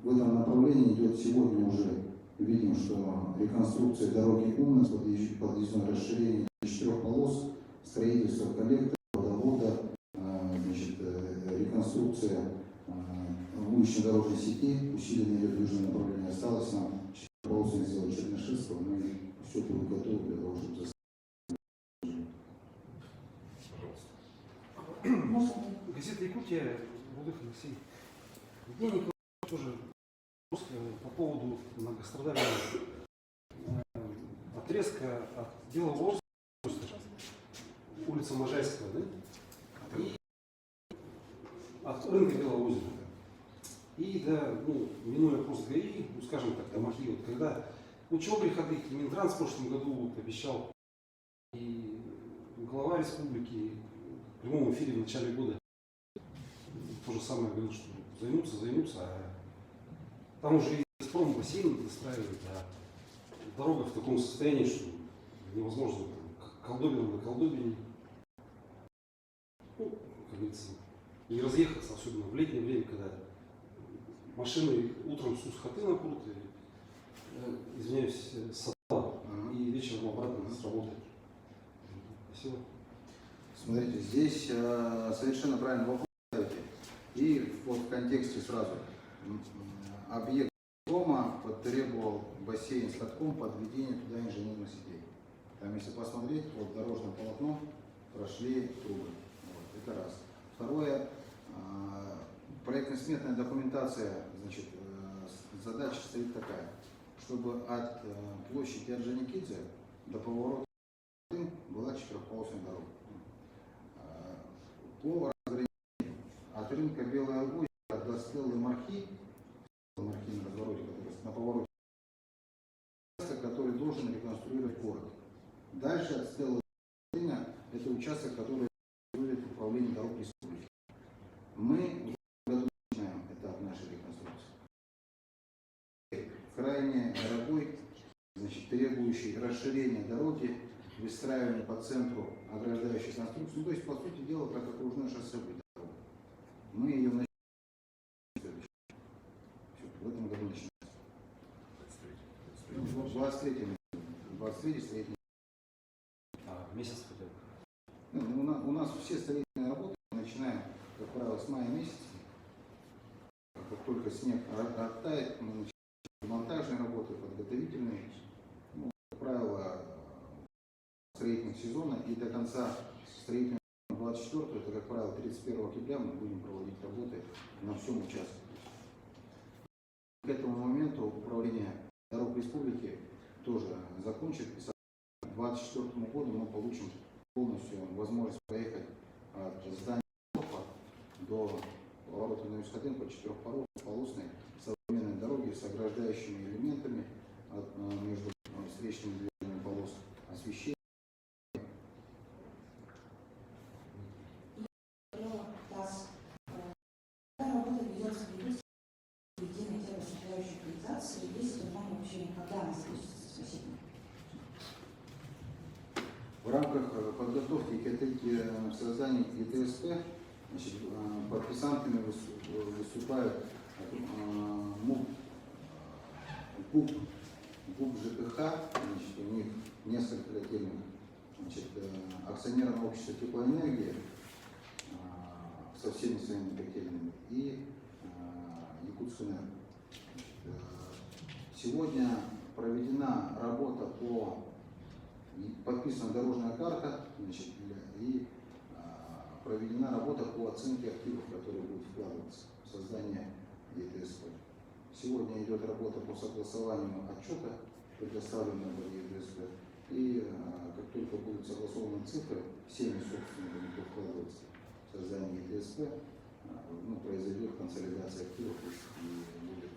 в этом направлении идет сегодня уже, видим, что реконструкция дороги Умна, подъездное расширение 4 полос, строительство коллектора, водовода, значит, реконструкция уличной дорожной сети, усиленное идет южное направление. Осталось нам 4 полосы сделать Чернышевского, но все будет готово для того, чтобы заставить. Пожалуйста. Газета «Якутия», Рудых Алексей. Мне Николай тоже по поводу многострадального отрезка от Белого озера, улица Можайского, да? И от рынка Белого озера. И, да, ну, минуя пост ГАИ, ну, скажем так, там архив, вот, когда, ну, чего греха таить, Минтранс в прошлом году вот, обещал, и глава республики в прямом эфире в начале года то же самое говорил, что займутся, а там уже и Газпром бассейн достраивает, а дорога в таком состоянии, что невозможно колдобина на колдобине. Ну, как говорится, не разъехаться, особенно в летнее время, когда машины утром с Усхоты на Курт, извиняюсь, с Сала, и вечером обратно с работы. Спасибо. Смотрите, здесь совершенно правильный вопрос ставите. И вот в контексте сразу. Объект дома потребовал бассейн с катком, подведение туда инженерных сетей. Там, если посмотреть, вот дорожное полотно прошли трубы. Вот, это раз. Второе, проектно-сметная документация, значит, задача стоит такая, чтобы от площади Орджоникидзе до поворота была четырехполосная дорога. По разграничению от рынка Белой Алгуи до Стеллы Мархи на развороте, который на повороте, который должен реконструировать город. Дальше от Стеллы это участок, который реконструирует управление дорог республики. Мы в этом году начинаем этап нашей реконструкции. Крайне дорогой, значит, требующий расширения дороги, выстраивания по центру ограждающей конструкции. Ну, то есть, по сути дела, как окружное шоссе будет. Мы ее начнем в этом году начинается. 23 строительные. Месяц хотя бы. Ну, у нас все строительные работы начинаем, как правило, с мая месяца. Как только снег оттает, мы начинаем монтажные работы, подготовительные. Ну, как правило, строительных сезона, и до конца строительного 24, это, как правило, 31 октября мы будем проводить работы на всем участке. К этому моменту управление дорог республики тоже закончит. К 2024 году мы получим полностью возможность проехать от здания до поворота на Юскоты САДМ по четырехполосной современной дороге с ограждающими элементами между встречными движениями полос, освещение. Работа ведется в ведении темы составляющей организации, есть понимание вообще, когда она запустится. Спасибо. В рамках подготовки к созданию ЕТСП, значит, подписантами выступают ГУП ЖКХ, значит, у них несколько котельных, значит, акционерное общество теплоэнергии со всеми своими котельными и Якутскэнерго. Сегодня проведена работа подписана дорожная карта, значит, и проведена работа по оценке активов, которые будут вкладываться в создание ЕТСП. Сегодня идет работа по согласованию отчета, предоставленного ЕТСП, и как только будут согласованы цифры всеми собственниками, кто вкладывается в создание ЕТСП, произойдет консолидация активов и будет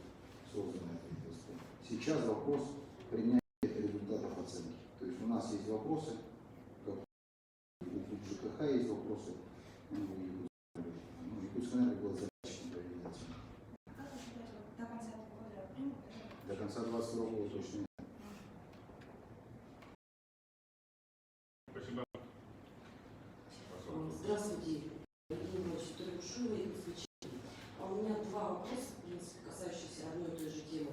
создана эта ЕТСП. Сейчас вопрос принятия результатов оценки. То есть у нас есть вопросы, как у ЖКХ есть вопросы, Якутскэнерго был задачей реализации. До конца 2022 года точно нет. Спасибо. Здравствуйте, Евгений Иванович Требушева и Москвичи. У меня два вопроса, в принципе, касающиеся одной и той же темы.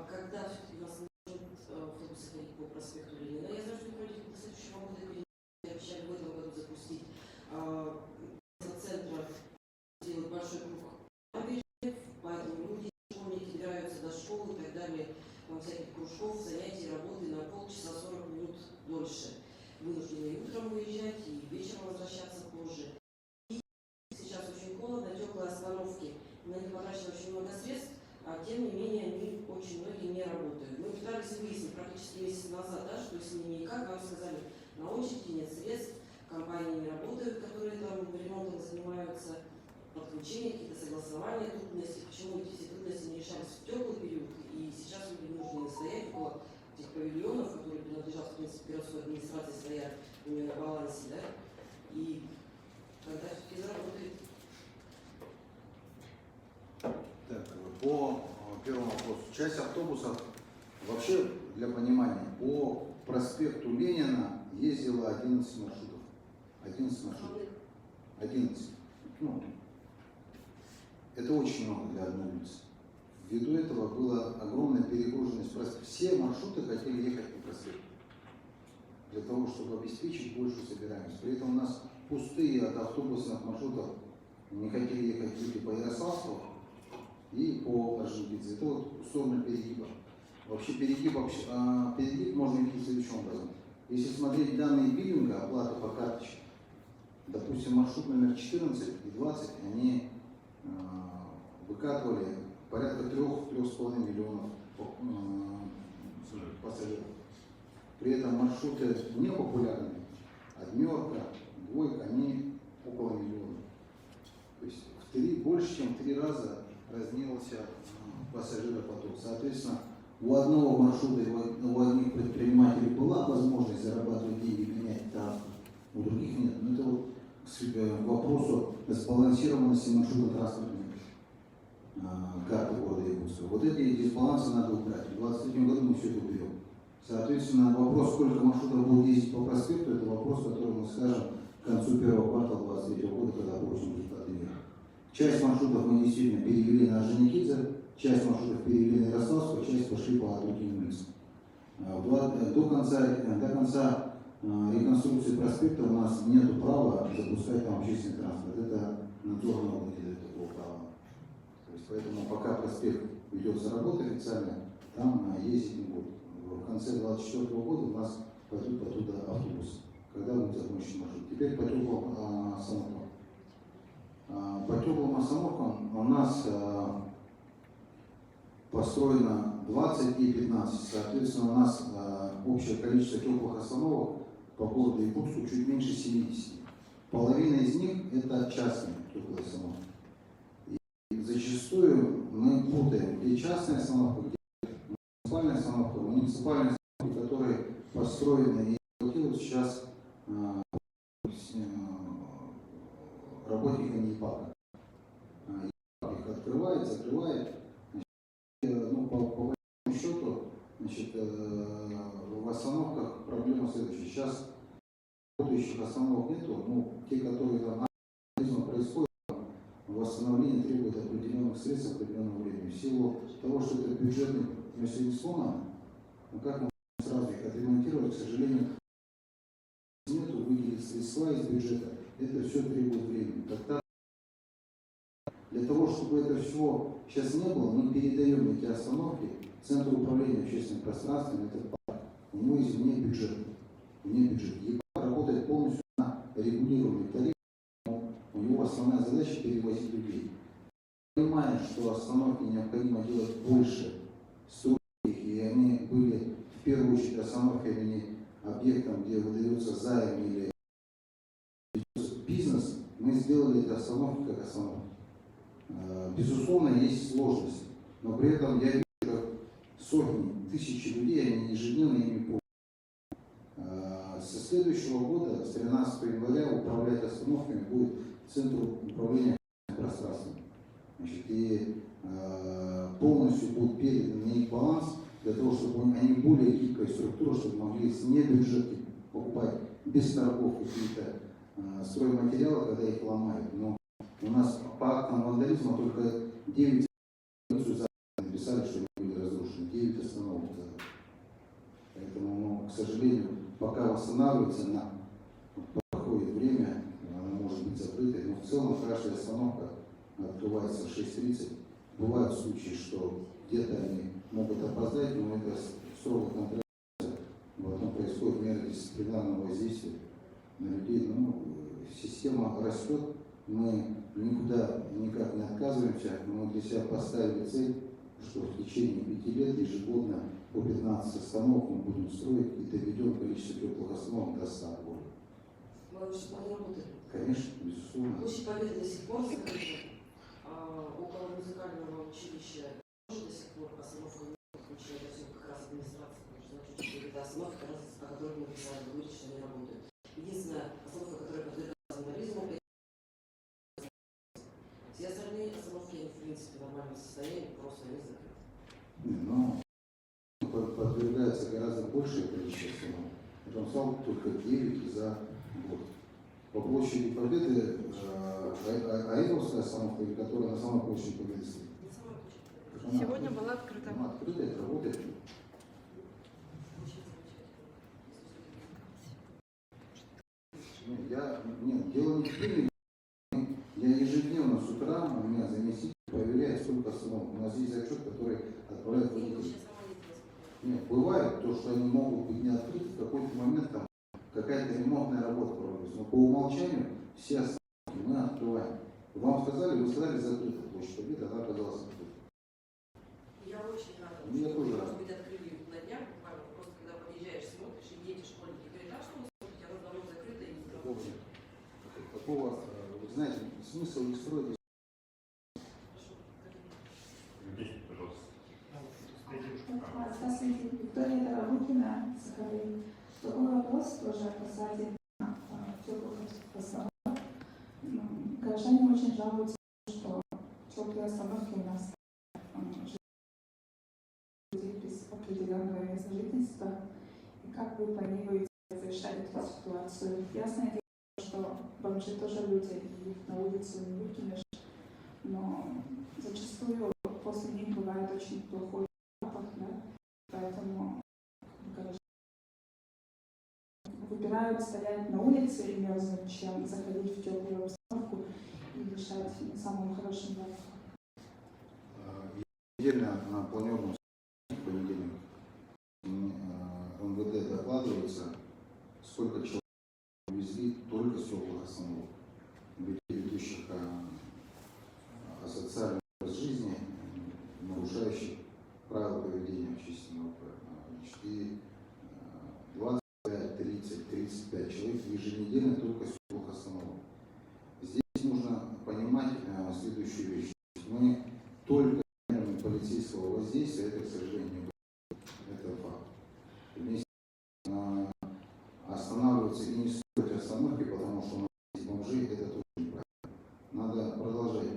Когда все-таки у нас автобусы ходить по проспекту Ленина? Я знаю, что вроде до следующего года обещали в этом году запустить центра, сделать большой круг набережных, поэтому люди, школьники добираются до школы и так далее, всяких кружков, занятий, работы на полчаса 40 минут дольше. Вынуждены и утром выезжать, и вечером возвращаться позже. И сейчас очень холодно, теплые остановки, на них потрачено очень много средств, а тем не менее они очень многие не работают. Мы пытались выяснить практически месяц назад, да, что с ними и как, нам сказали, на очереди нет средств, компании не работают, которые там ремонтом занимаются, подключения, какие-то согласования, трудности. Почему эти все трудности не решались в теплый период, и сейчас люди вынуждены стоять около этих павильонов, которые принадлежат, в принципе, городской администрации, стоят у нее на балансе, да, и когда все-таки заработает. Так, по первому вопросу. Часть автобусов, вообще для понимания, по проспекту Ленина ездило 11 маршрутов. 11 маршрутов. 11. Это очень много для одной улицы. Ввиду этого была огромная перегруженность проспекта. Все маршруты хотели ехать по проспекту, для того, чтобы обеспечить большую собираемость. При этом у нас пустые от автобусных маршрутов не хотели ехать люди по Ярославству и по Орджоникидзе. Это вот в сторону перегиба. Вообще перегиб можно видеть следующим образом. Если смотреть данные биллинга, оплаты по карточке, допустим, маршрут номер 14 и 20, они выкатывали порядка 3-3,5 миллионов пассажиров. При этом маршруты непопулярные, однерка, двойка, они около миллиона. То есть больше, чем в 3 раза разнился пассажиропоток. Соответственно, у одного маршрута, у одних предпринимателей была возможность зарабатывать деньги, менять транспорт, у других нет. Но это вот к вопросу сбалансированности маршрутно-транспортной карты города Якутска. Вот эти дисбалансы надо убрать. В 2023 году мы все это уберем. Соответственно, вопрос, сколько маршрутов будет ездить по проспекту, это вопрос, который мы скажем к концу первого квартала 2023 года, когда получим результаты мира. Часть маршрутов мы действительно перевели на Орджоникидзе, часть маршрутов перевели на Ярославскую, часть пошли по другим улицам. До конца реконструкции проспекта у нас нет права запускать там общественный транспорт. Это надзорный орган не дает такого права. То есть, поэтому пока проспект ведется работа официально, там ездить не будут. В конце 2024 года у нас пойдут оттуда автобусы, когда будет закончен маршрут. Теперь по теплым остановкам. По теплым остановкам у нас построено 20 и 15. Соответственно, у нас общее количество теплых остановок по городу Якутску чуть меньше 70. Половина из них это частные теплые остановки. И зачастую Зачастую мы путаем, где частная остановка, где муниципальная остановка. Муниципальные остановки, которые построены и эксплуатируют сейчас работниками ИПАКа. ИПАК их открывает, закрывает. Значит, по большому счету, значит, в остановках проблема следующая. Сейчас работающих остановок нету, те, которые там происходит, восстановление требует определенных средств, определенного времени. В силу того, что это бюджетный, если не сломано, как мы сразу их отремонтировать, к сожалению, нету, выделить средства из бюджета, это все требует времени. Тогда для того, чтобы это всего сейчас не было, мы передаем эти остановки Центру управления общественным пространством, это парк. У него есть вне бюджета. ЕПАК работает полностью на регулируемый тариф. У него основная задача перевозить людей. Понимая, что остановки необходимо делать больше, строить их, и они были в первую очередь остановками, объектом, где выдается займ или бизнес, мы сделали эти остановки как остановки. Безусловно, есть сложности, но при этом я вижу, как сотни, тысячи людей, они ежедневно ими пользуются. Со следующего года, с 13 января, управлять остановками будет Центр управления пространством. Значит, и полностью будет передан на их баланс для того, чтобы они более гибкая структура, чтобы могли с небюджетки покупать без торгов какие-то стройматериалы, когда их ломают. Но у нас по актам вандализма только 9 написали, что они были разрушены. 9 остановок. Поэтому, к сожалению, пока восстанавливается, проходит время, она может быть закрытой, но в целом каждая остановка открывается в 6:30. Бывают случаи, что где-то они могут опоздать, но это строго контролируется. Потом происходит мера дисциплинарного воздействия на людей. Система растет, мы никуда никак не отказываемся, мы для себя поставили цель, что в течение 5 лет ежегодно по 15 остановок мы будем строить и доведем количество теплых остановок до 100 в городе. Вы работали? Конечно, безусловно. Площадь Победы до сих пор закрыта. Около музыкального училища тоже до сих пор остановка не включена. Это все как раз администрация. Потому что это остановка, о которой мы писали, говорит, что они работают. Единственная остановка, которая подвергается вандализму, это все остальные остановки, они в принципе в нормальном состоянии, просто они закрыты. Но подвергается гораздо большее количество остановок. Он стал только 9 за год. По площади Победы Аэровская остановка, которая на самой площади Победы стоит. Сегодня была открыта. Она открыта, это работает. Нет, дело не в фильме. Я ежедневно с утра, у меня заместитель проверяет, сколько остановок. У нас есть отчет, который отправляет водителей. Нет, бывает то, что они могут быть не открыты, в какой-то момент там какая-то ремонтная работа проводится. Но по умолчанию все остановки мы открываем. Вам сказали, вы сказали, закрыта площадь Победы, она оказалась открыта. Я очень рада. Я тоже рад. Может быть, открыли на днях, буквально просто когда подъезжаешь, смотришь, и дети, школьники говорят, а что вы смотрите, оно давно закрыто и не работает. Какого, вы знаете, смысл их строить? Здравствуйте, Виктория Дорогухина, Сахалин. Такой вопрос тоже касательно теплых остановок. Горожане очень жалуются, что теплые остановки у нас людей без определенного места жительства. И как вы планируете разрешать эту ситуацию? Ясное дело, что бомжи тоже люди, их на улицу не выкинешь, но зачастую после них бывает очень плохой запах, да? Поэтому выбирают стоять на улице и мерзнуть, чем заходить в теплую обстановку и дышать самым хорошим воздухом. Отдельно на планерном в понедельник МВД докладывается, сколько человек увезли только с теплых остановок, людей, ведущих асоциальный образ жизни, нарушающих правила поведения общественного. И 25, 30, 35 человек еженедельно только с теплых остановок. Здесь нужно понимать следующую вещь. Мы останавливаться и не строить остановки, потому что у нас есть бомжи, это тоже неправильно. Надо продолжать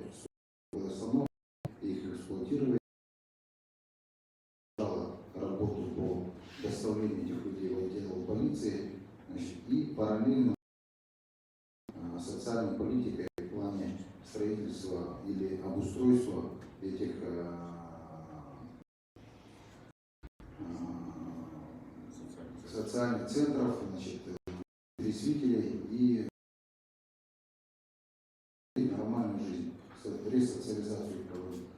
остановки, их эксплуатировать, работу по доставлению этих людей в отдел полиции, значит, и параллельно социальной политикой в плане строительства или обустройства этих социальных центров, значит, представителей и нормальную жизнь, ресоциализацию проводить.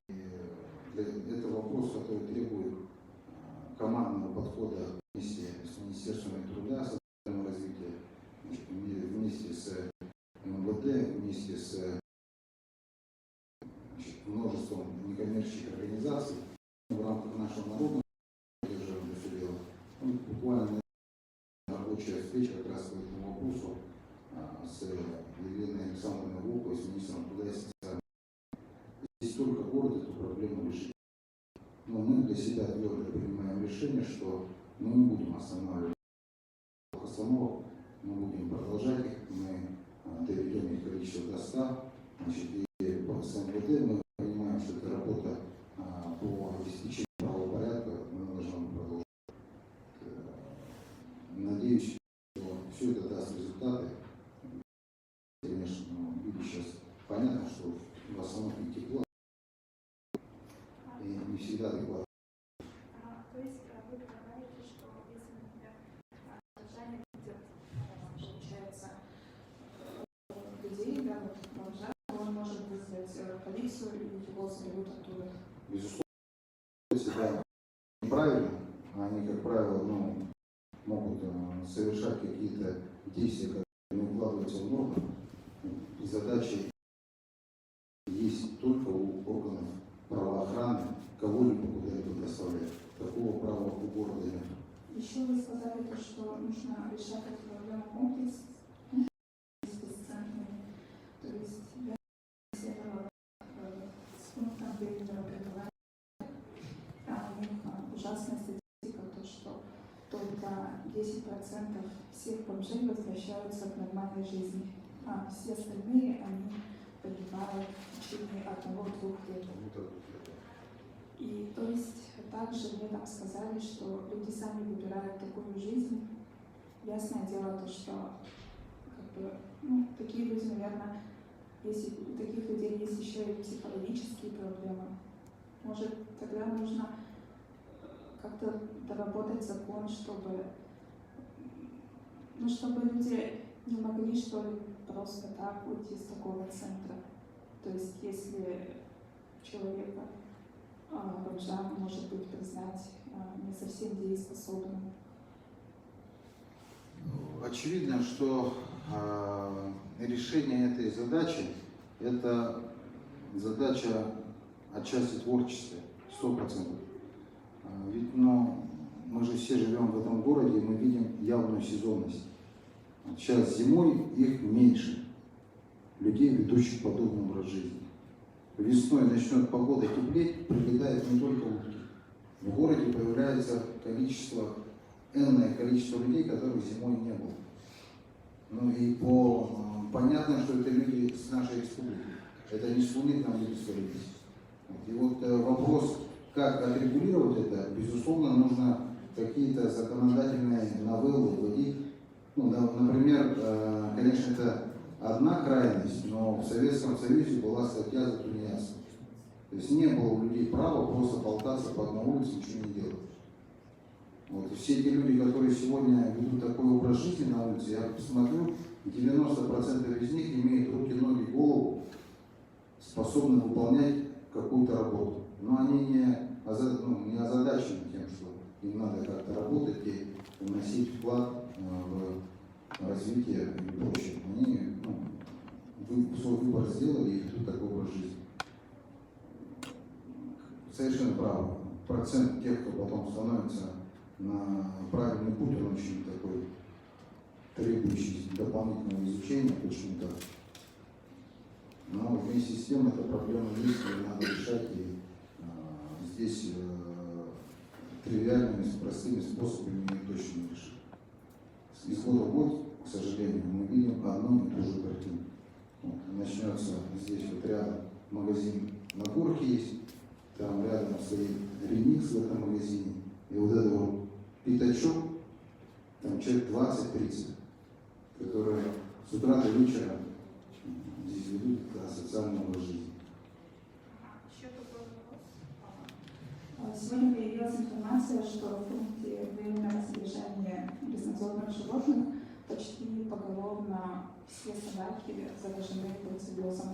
И это вопрос, который требует командного подхода вместе с Министерством труда, социального развития, значит, вместе с МВД, вместе с множеством некоммерческих организаций в рамках нашего народного державного дела. Буквально рабочая встреча как раз по этому вопросу с Еленой Александровной Волковой, с министром труда и социального. Здесь только город эту проблему решит. Но мы для себя твердо принимаем решение, что мы не будем останавливать остановок, мы будем продолжать их, мы доведем их количество до 100. Значит, и по СМВД мы понимаем, что это работа по обеспечению правопорядка, мы должны продолжить. Надеюсь, что все это даст результаты. Конечно, люди сейчас понятно, что в основном тепло и не всегда адекватно. То есть вы предлагаете, что если, например, содержание видит, получается, людей, да, вот бомжа, он может вызвать полицию и его заберут оттуда? Безусловно, если неправильно, они, как правило, могут совершать какие-то действия, которые не укладываются в нормы. И задача есть только у органов правоохраны кого-либо куда-либо доставлять. Такого права у города нет. Еще вы сказали, то, что нужно решать эту проблему комплекс с центрами. То есть я беседовала с пунктом временного пребывания. Там у них ужасная статистика, то, что только 10% всех бомжей возвращаются к нормальной жизни, а все остальные, они погибают в течение 1-2 лет. И то есть также мне там сказали, что люди сами выбирают такую жизнь. Ясное дело то, что такие люди, наверное, если у таких людей есть еще и психологические проблемы, может тогда нужно как-то доработать закон, чтобы люди не могли, что ли, просто так уйти из такого центра. То есть если человека бомжа, может быть, признать не совсем дееспособным. Очевидно, что решение этой задачи – это задача отчасти творчества, 100%. Ведь мы же все живем в этом городе, и мы видим явную сезонность. Сейчас зимой их меньше, людей, ведущих подобный образ жизни. Весной начнет погода теплеть, прилетает не только утки. В городе появляется энное количество людей, которых зимой не было. И понятно, что это люди с нашей республики. Это не с Луны к нам люди свалились. И вот вопрос, как отрегулировать это, безусловно, нужно какие-то законодательные новеллы вводить. Например, конечно, это одна крайность, но в Советском Союзе была статья за тунеядство. То есть не было у людей права просто болтаться по одной улице, ничего не делать. И все те люди, которые сегодня ведут такой образ жизни на улице, я посмотрю, 90% из них имеют руки, ноги, голову, способны выполнять какую-то работу. Но они не озадачены тем, что им надо как-то работать и вносить вклад в развитие и прочее. Они свой выбор сделали и ведут такой образ жизни. Совершенно правы. Процент тех, кто потом становится на правильный путь, он очень такой требующий дополнительного изучения почему-то. Но вместе с тем эта проблема есть, ее надо решать, и здесь тривиальными, простыми способами ее точно не решить. из года в год, к сожалению, мы видим одну и ту же картину. Вот, начнется здесь вот рядом магазин на горке есть, там рядом стоит ремикс в этом магазине, и вот этот вот пятачок, там человек 20-30, которые с утра до вечера здесь ведут социальную жизнь. Еще такой вопрос. Сегодня появилась информация, что в пункте временного содержания безнадзорных животных почти поголовно все собаки заражены бруцеллезом.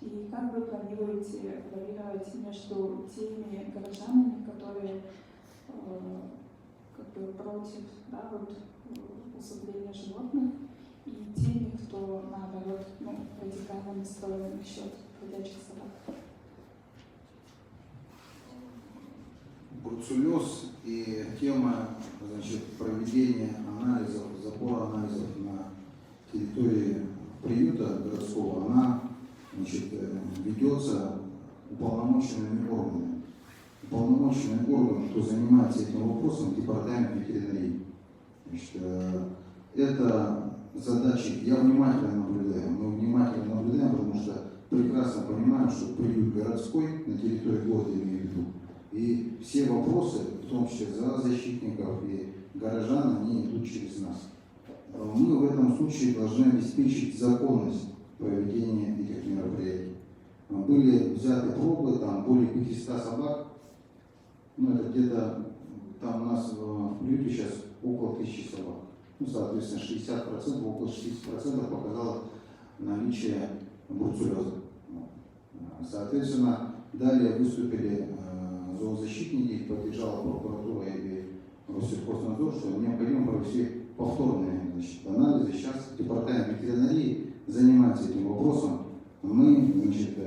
И как вы планируете лавировать между теми горожанами, которые как бы против, да, вот, усыпления животных, и теми, кто наоборот, радикально настроен насчет бродячих собак? Бруцеллез и тема, значит, проведения анализов, забора анализов на территории приюта городского, она, значит, ведется уполномоченными органами. Уполномоченный орган, кто занимается этим вопросом, департамент ветеринарии. Значит, это задачи, я внимательно наблюдаю, мы внимательно наблюдаем, потому что прекрасно понимаем, что приют городской на территории города, имею в виду, и все вопросы, в том числе зоозащитников и горожан, они идут через нас. Мы в этом случае должны обеспечить законность проведения этих мероприятий. Были взяты пробы, там более 500 собак, это где-то, там у нас в приюте сейчас около 1000 собак. Соответственно, 60%, около 60% показало наличие бруцеллеза. Соответственно, далее выступили зоозащитники, их поддержала прокуратура и Россельхознадзор, что необходимо провести повторные, значит, анализы. Сейчас департамент ветеринарии занимается этим вопросом. Мы, значит,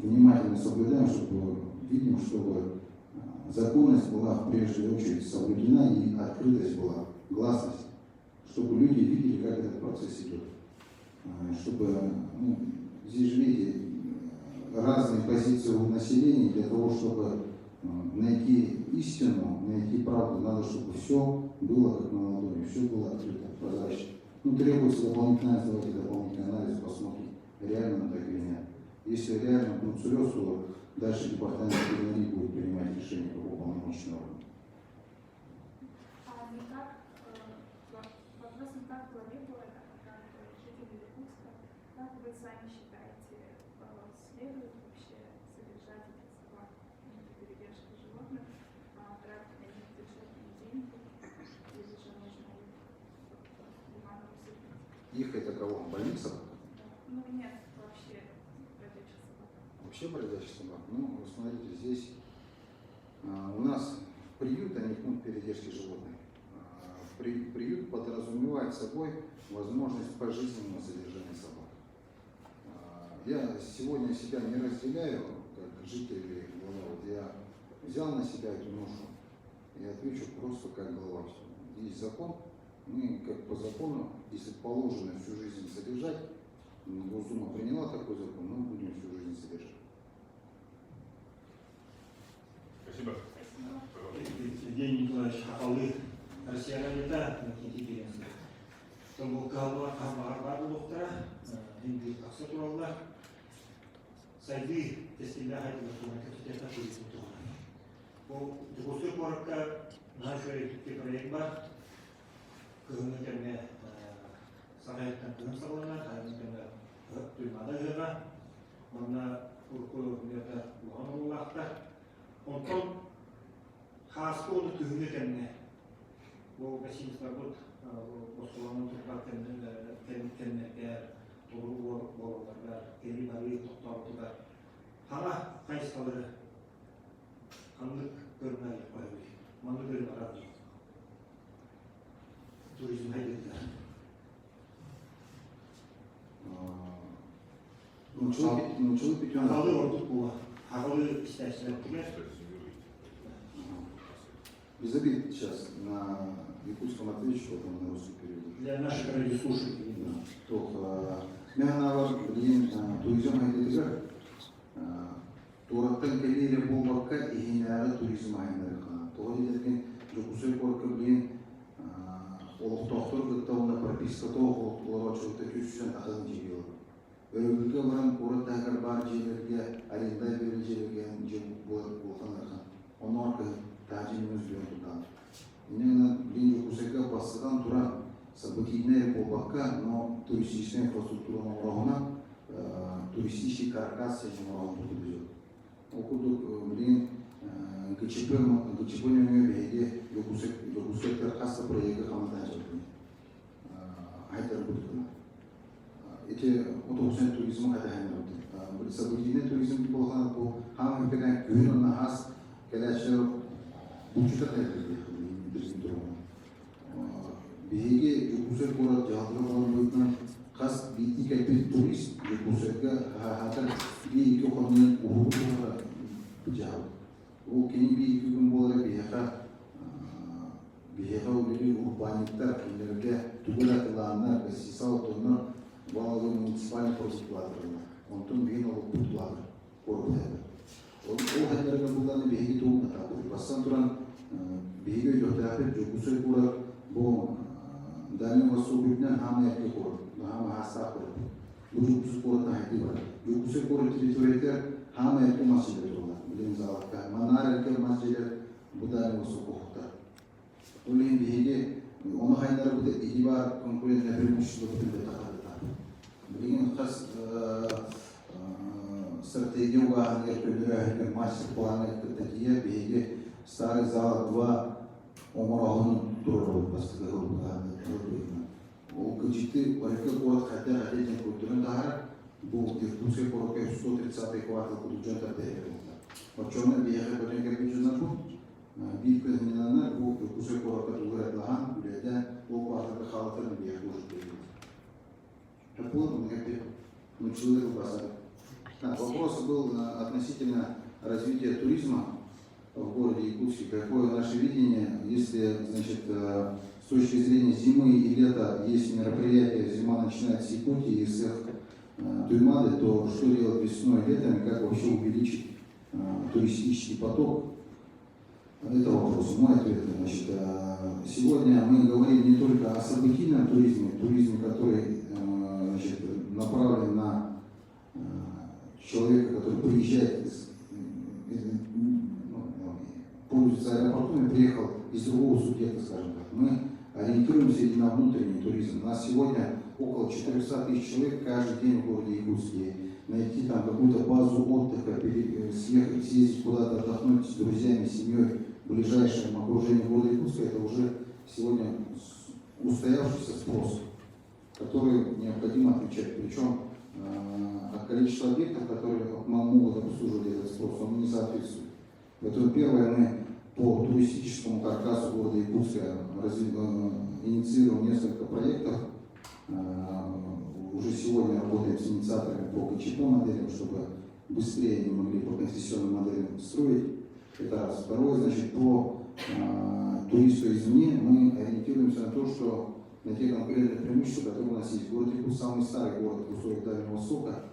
внимательно соблюдаем, чтобы видим, чтобы законность была в прежнюю очередь соблюдена и открытость была, гласность, чтобы люди видели, как этот процесс идет. Чтобы, здесь же видите, разные позиции у населения, для того, чтобы найти истину, найти правду, надо, чтобы все было как на ладони, все было открыто, прозрачно. Требуется дополнительный анализ, давайте дополнительный анализ, посмотрим, реально так или нет. Если реально бруцеллез, то дальше департамент ветеринарии будет принимать решение как уполномоченного органа. Вопрос не как планировать, а как жители Иркутска. Как вы сами считаете, следует вообще содержать этих собак на передержке животных, тратить на них бюджетные деньги, или же нужно их гуманно усыпить? Их это кого? Больных собак? Нет, вообще бродячих собак. Вообще бродячих собак? Смотрите, здесь у нас приют, а не пункт передержки животных. Приют подразумевает собой возможность пожизненного содержания собак. Я сегодня себя не разделяю, как жители глава. Я взял на себя эту ношу и отвечу просто как глава. Есть закон, мы как по закону, если положено всю жизнь содержать, Госдума приняла такой закон, мы будем всю жизнь содержать. Спасибо. Евгений Николаевич Хахалы, Россия Равита, Макинти Керенский. Тому Барлуктара, Инди Аксатуралла, Сайды, Тестиля Хайдуна, Капитета Туризмутуна. По Дегусу Порка, наши проекта, Кыгнакерме, Сарайттан Кымсалана, Кыгнакерме, Туймада Жена, Онна Урку Мета Луанулахта, Онтон Хаскону Кыгнакерме, Бұл гостиницалар бұд, Осыланын тұрпақ кәмнерге, Тору болаларда, Кері бары тоқтауытыда. Қана қайсқалары қандық көрмәлі қойылы, маңы көрім арады. Туризм хайдыда. Хақалы ордық бұла, хақалы істәшілер. Без обид сейчас на якутском отвечу, потом на русский перевод. Для наших радиослушателей. Мягнавар блин туризм айдыгар. Тураттан калере болбакка игенары туризм айнарыхана. Тоғыдеткен жокусой корка блин олық тоқтыр күттауына прописка тоғы оларочылықта күшсен тақылын жегелі. Өрігілге баран ұры тәгір бар жерлерге арендай беріл жерген жел болған арқан. Оны арқы тәжін өзбен тұтан. Иногда линию Кусака басыдан туран событийная полбака, но туристическая инфраструктура Мурагона, туристический каркас Мурагон подвезет. Окудук, блин, Гачипоне беге, Гусак каркаса проекта Хаматанчик. Айтар Будкина. Эти отрасли туризма это хэмерот. Событийный туризм болған по хамам педан күн на хас, калячер учитать Беге юкусер город жалтырған бойынан қас бейті кәйпет турист юкусерге хатыр бейкі қонымен ұғырға жауы. Ол кені бейкі күн болары бейіға өлері урбаниктар кендерге түгіл атылағандар, гостисал тонар балығы муниципальный продуктылардырына. Онтын бейін олық бұтылады, қорғылады. Ол хәдерге бұлданы бейгі туғына тапыр. Бастан тұран бейгі өтіғапет юкусер город бұл Дальний Восток Южный Хама Яркий город, Хама Хаста город. Южный город Нахайти город. Южный город территория Хама Яркий масжид город. Блин залака. Манар Яркий масжид Дальний Восток город. Улин беге, он хайнар будет игибар конкурентное преимущество будет это. Блин хас стратегия уга Яркий мастер планы такие беге старый зал 2 Омарахун туру бастыгы Ол кычыты парика город хотя хотетен культурен дahar bu Иркутский город 130-й квартал культурен тартеги. Почему бияхе потен кирпичный путь? Битка змеяна bu Иркутский город который лахан гуляя ол квартал халатер бияхе уже. Такой мы как научили базар. Вопрос был относительно развития туризма в городе Якутске. Какое наше видение, если, значит, с точки зрения зимы и лета есть мероприятия, зима начинается с Якутии и с их Туймады, то что делать весной и летом, и как вообще увеличить туристический поток? Это вопрос. Мой ответ. Значит, сегодня мы говорим не только о событийном туризме, который значит, направлен на человека, который приезжает пользуется аэропортом и приехал из другого субъекта, скажем так. Мы ориентируемся и на внутренний туризм. У нас сегодня около 400 тысяч человек каждый день в городе Якутске. Найти там какую-то базу отдыха, съехать, съездить куда-то отдохнуть с друзьями, с семьей в ближайшем окружении города Якутска, это уже сегодня устоявшийся спрос, который необходимо отвечать. Причем от количества объектов, которые могут обслуживать этот спрос, он не соответствует. Поэтому первое, мы по туристическому каркасу города Якутска инициируем несколько проектов. Уже сегодня работаем с инициаторами по КЧП моделям, чтобы быстрее они могли по концессионным моделям строить. Это раз. Второе, значит, по туристу извне мы ориентируемся на то, что на те конкурентные преимущества, которые у нас есть. Город Якутск самый старый город в условиях Дальнего Востока.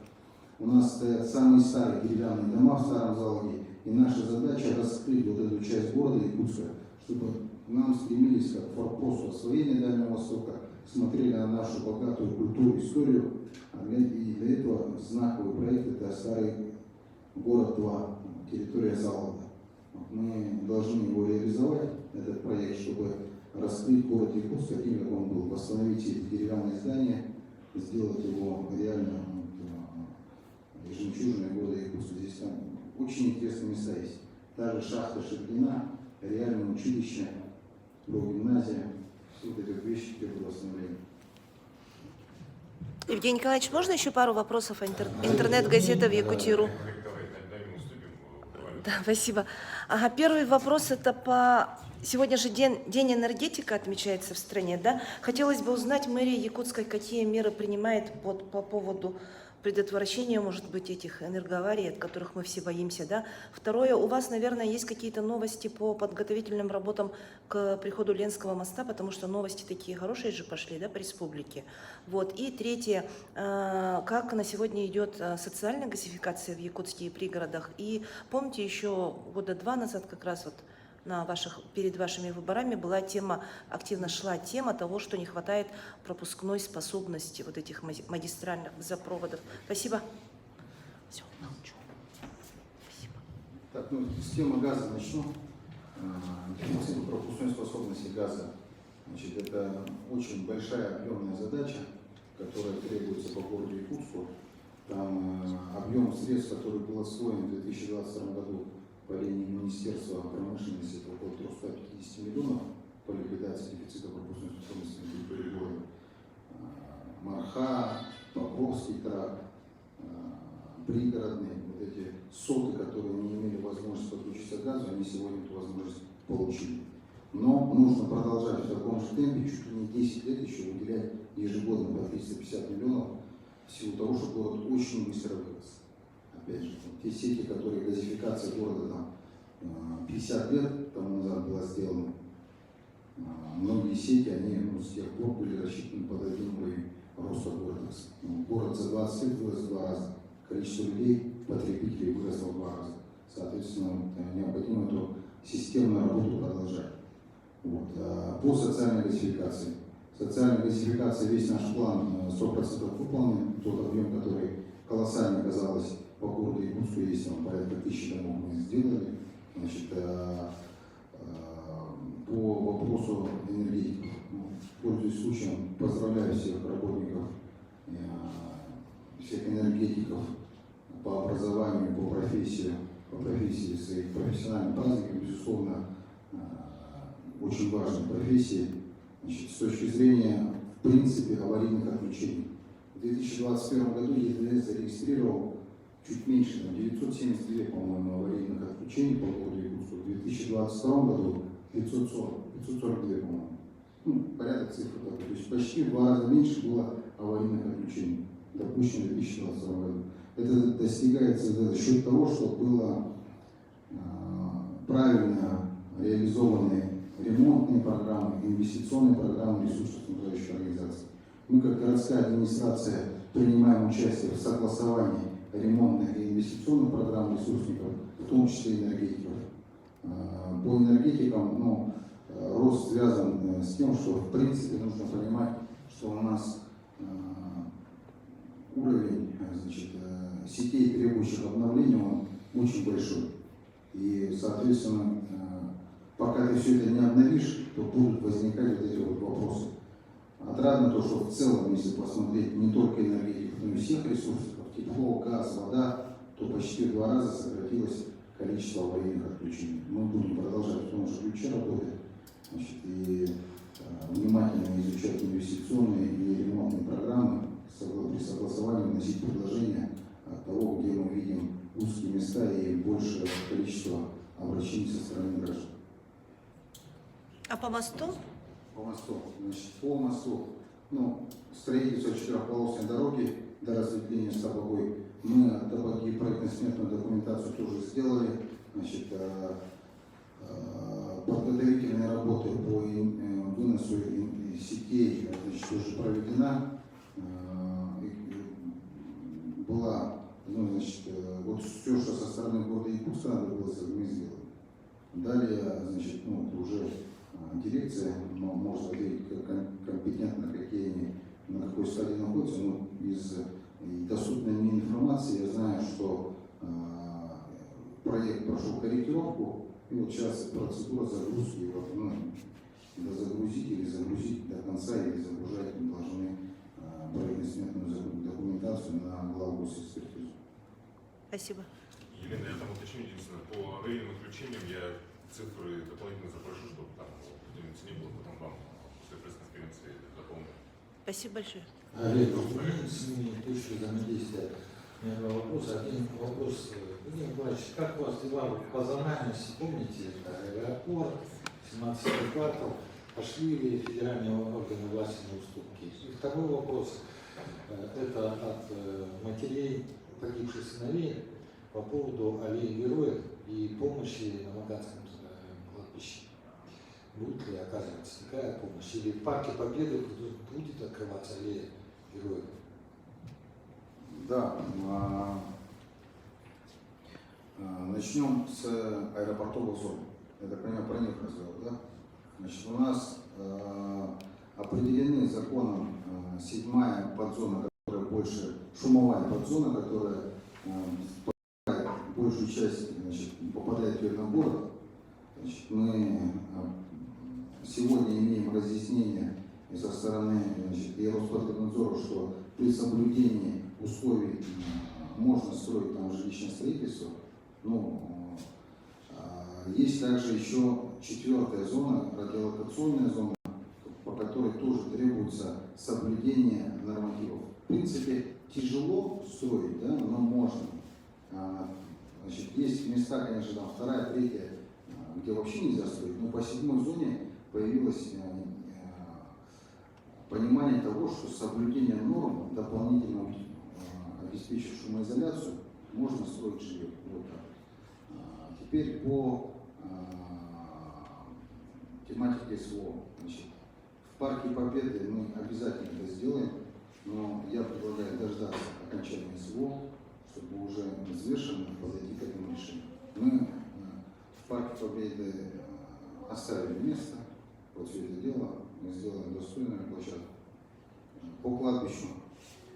У нас стоят самые старые деревянные дома в старом Залоге. И наша задача раскрыть вот эту часть города Якутска, чтобы нам стремились как форпосту освоения Дальнего Востока, смотрели на нашу богатую культуру, историю. И для этого знаковый проект – это старый город 2, территория Залога. Мы должны его реализовать, этот проект, чтобы раскрыть город Якутск таким, как он был, восстановить эти деревянные здания, сделать его реально жемчужиной города Якутска. Здесь там очень интересные места есть. Та же шахта Шеглина, реальное училище, гимназия. Все вот эти вещи, которые будут восстановлены. Евгений Николаевич, можно еще пару вопросов о интернет-газета в Якутии.ру? Да, спасибо. Ага, первый вопрос это по... Сегодня же день энергетика отмечается в стране, да? Хотелось бы узнать, мэрия Якутской какие меры принимает по поводу предотвращения, может быть, этих энергоаварий, от которых мы все боимся, да? Второе, у вас, наверное, есть какие-то новости по подготовительным работам к приходу Ленского моста, потому что новости такие хорошие же пошли, да, по республике. Вот. И третье, как на сегодня идет социальная газификация в якутских пригородах? И помните, еще года 2 назад как раз вот перед вашими выборами была активно шла тема того, что не хватает пропускной способности вот этих магистральных газопроводов. Спасибо. Все, молчу. Спасибо. Так, ну, с темы газа начну. Дефицит пропускной способности газа. Значит, это очень большая объемная задача, которая требуется по городу Якутску. Там объем средств, который был освоен в 2022 году по линии Министерства промышленности, это около 350 миллионов по ликвидации дефицита пропускной способности на территории города. Марха, Покровский тракт, пригородные, вот эти соты, которые не имели возможности подключиться к газу, они сегодня эту возможность получили. Но нужно продолжать в таком же темпе, чуть ли не 10 лет еще выделять ежегодно по 350 миллионов, в силу того, что город очень быстро вырос. Опять же, те сети, которые газификация города там 50 лет тому назад была сделана, многие сети, они с тех пор были рассчитаны под один уровень роста города. Город за 20 лет вырос в 2 раза. Количество людей, потребителей выросло в 2 раза. Соответственно, необходимо эту системную работу продолжать. Вот. По социальной газификации. Социальная газификация, весь наш план 100% выполнен. Тот объем, который колоссальный, казалось, по городу Якутску, есть там порядка 1000 домов мы сделали. Значит, по вопросу энергетиков, пользуясь случаем, поздравляю всех работников, всех энергетиков по образованию, по профессии своих профессиональных праздников, безусловно, очень важной профессии. Значит, с точки зрения, в принципе, аварийных отключений. В 2021 году ЕДС зарегистрировал чуть меньше, 972, по-моему, аварийных отключений по городу Якутску. В 2022 году 542, по-моему. Ну, порядок цифр такой. То есть почти в 2 раза меньше было аварийных отключений, допущено в 2022 году. Это достигается за счет того, что было правильно реализованы ремонтные программы, инвестиционные программы ресурсоснабжающих организаций. Мы, как городская администрация, принимаем участие в согласовании ремонтных и инвестиционных программ ресурсников, в том числе энергетиков. По энергетикам, рост связан с тем, что в принципе нужно понимать, что у нас уровень сетей, требующих обновления, он очень большой. И, соответственно, пока ты все это не обновишь, то будут возникать вот эти вот вопросы. Отрадно то, что в целом, если посмотреть не только энергетику, но и всех ресурсов, тепло, газ, вода, то почти в 2 раза сократилось количество аварийных отключений. Мы будем продолжать в том же ключе работать, значит, и внимательно изучать инвестиционные и ремонтные программы, при согласовании вносить предложения от того, где мы видим узкие места и большее количество обращений со стороны граждан. А по мосту? По мосту. Значит, по мосту, строительство 4-полосной дороги до разветвления с Табагой. Мы от Табаги проектно-сметную документацию тоже сделали. Значит, подготовительные работы по выносу сетей уже проведена. Была, вот все, что со стороны города Якутска надо было, мы сделали. Далее, уже дирекция может ответить компетентно, на какой стадии находится, но из доступной мне информации я знаю, что проект прошел корректировку, и вот сейчас процедура загрузки его, загрузить или загрузить до конца, или загружать мы должны проектно-сметную документацию на главу экспертизу. Спасибо. Елена, я там уточню единственное, по аварийным отключениям я цифры дополнительно запрошу, чтобы там не было, потом вам после пресс-конференции дополню. Спасибо большое. Олег, с ними точно взаимодействия. У меня 2 вопроса. Один вопрос. Владимир Николаевич, как у вас дела по зональности? Помните, аэропорт, 17-й квартал, пошли ли федеральные органы власти на уступки? И второй вопрос. Это от матерей погибших сыновей по поводу аллеи героев и помощи на Маганском кладбище. Будет ли оказываться такая помощь? Или в Парке Победы будет открываться аллея героев? Да. Начнем с аэропортовых зон. я так понимаю, про них разговор, да? Значит, у нас определены законом 7-я подзона, которая больше, шумовая подзона, которая большую часть, значит, попадает в город. Значит, мы сегодня имеем разъяснение и со стороны, значит, и Роспотребнадзора, что при соблюдении условий можно строить там жилищное строительство. Но есть также еще 4-я зона, радиолокационная зона, по которой тоже требуется соблюдение нормативов. В принципе, тяжело строить, да, но можно. Значит, есть места, конечно, там 2-я, 3-я, где вообще нельзя строить, но по 7-й зоне появилось понимание того, что с соблюдением норм дополнительно обеспечив шумоизоляцию, можно строить жилье. Вот так. Теперь по тематике СВО. Значит, в Парке Победы мы обязательно это сделаем, но я предлагаю дождаться окончания СВО, чтобы уже взвешенно подойти к этому решению. Мы в Парке Победы оставили место под все это дело, мы сделаем достойную площадку. По кладбищу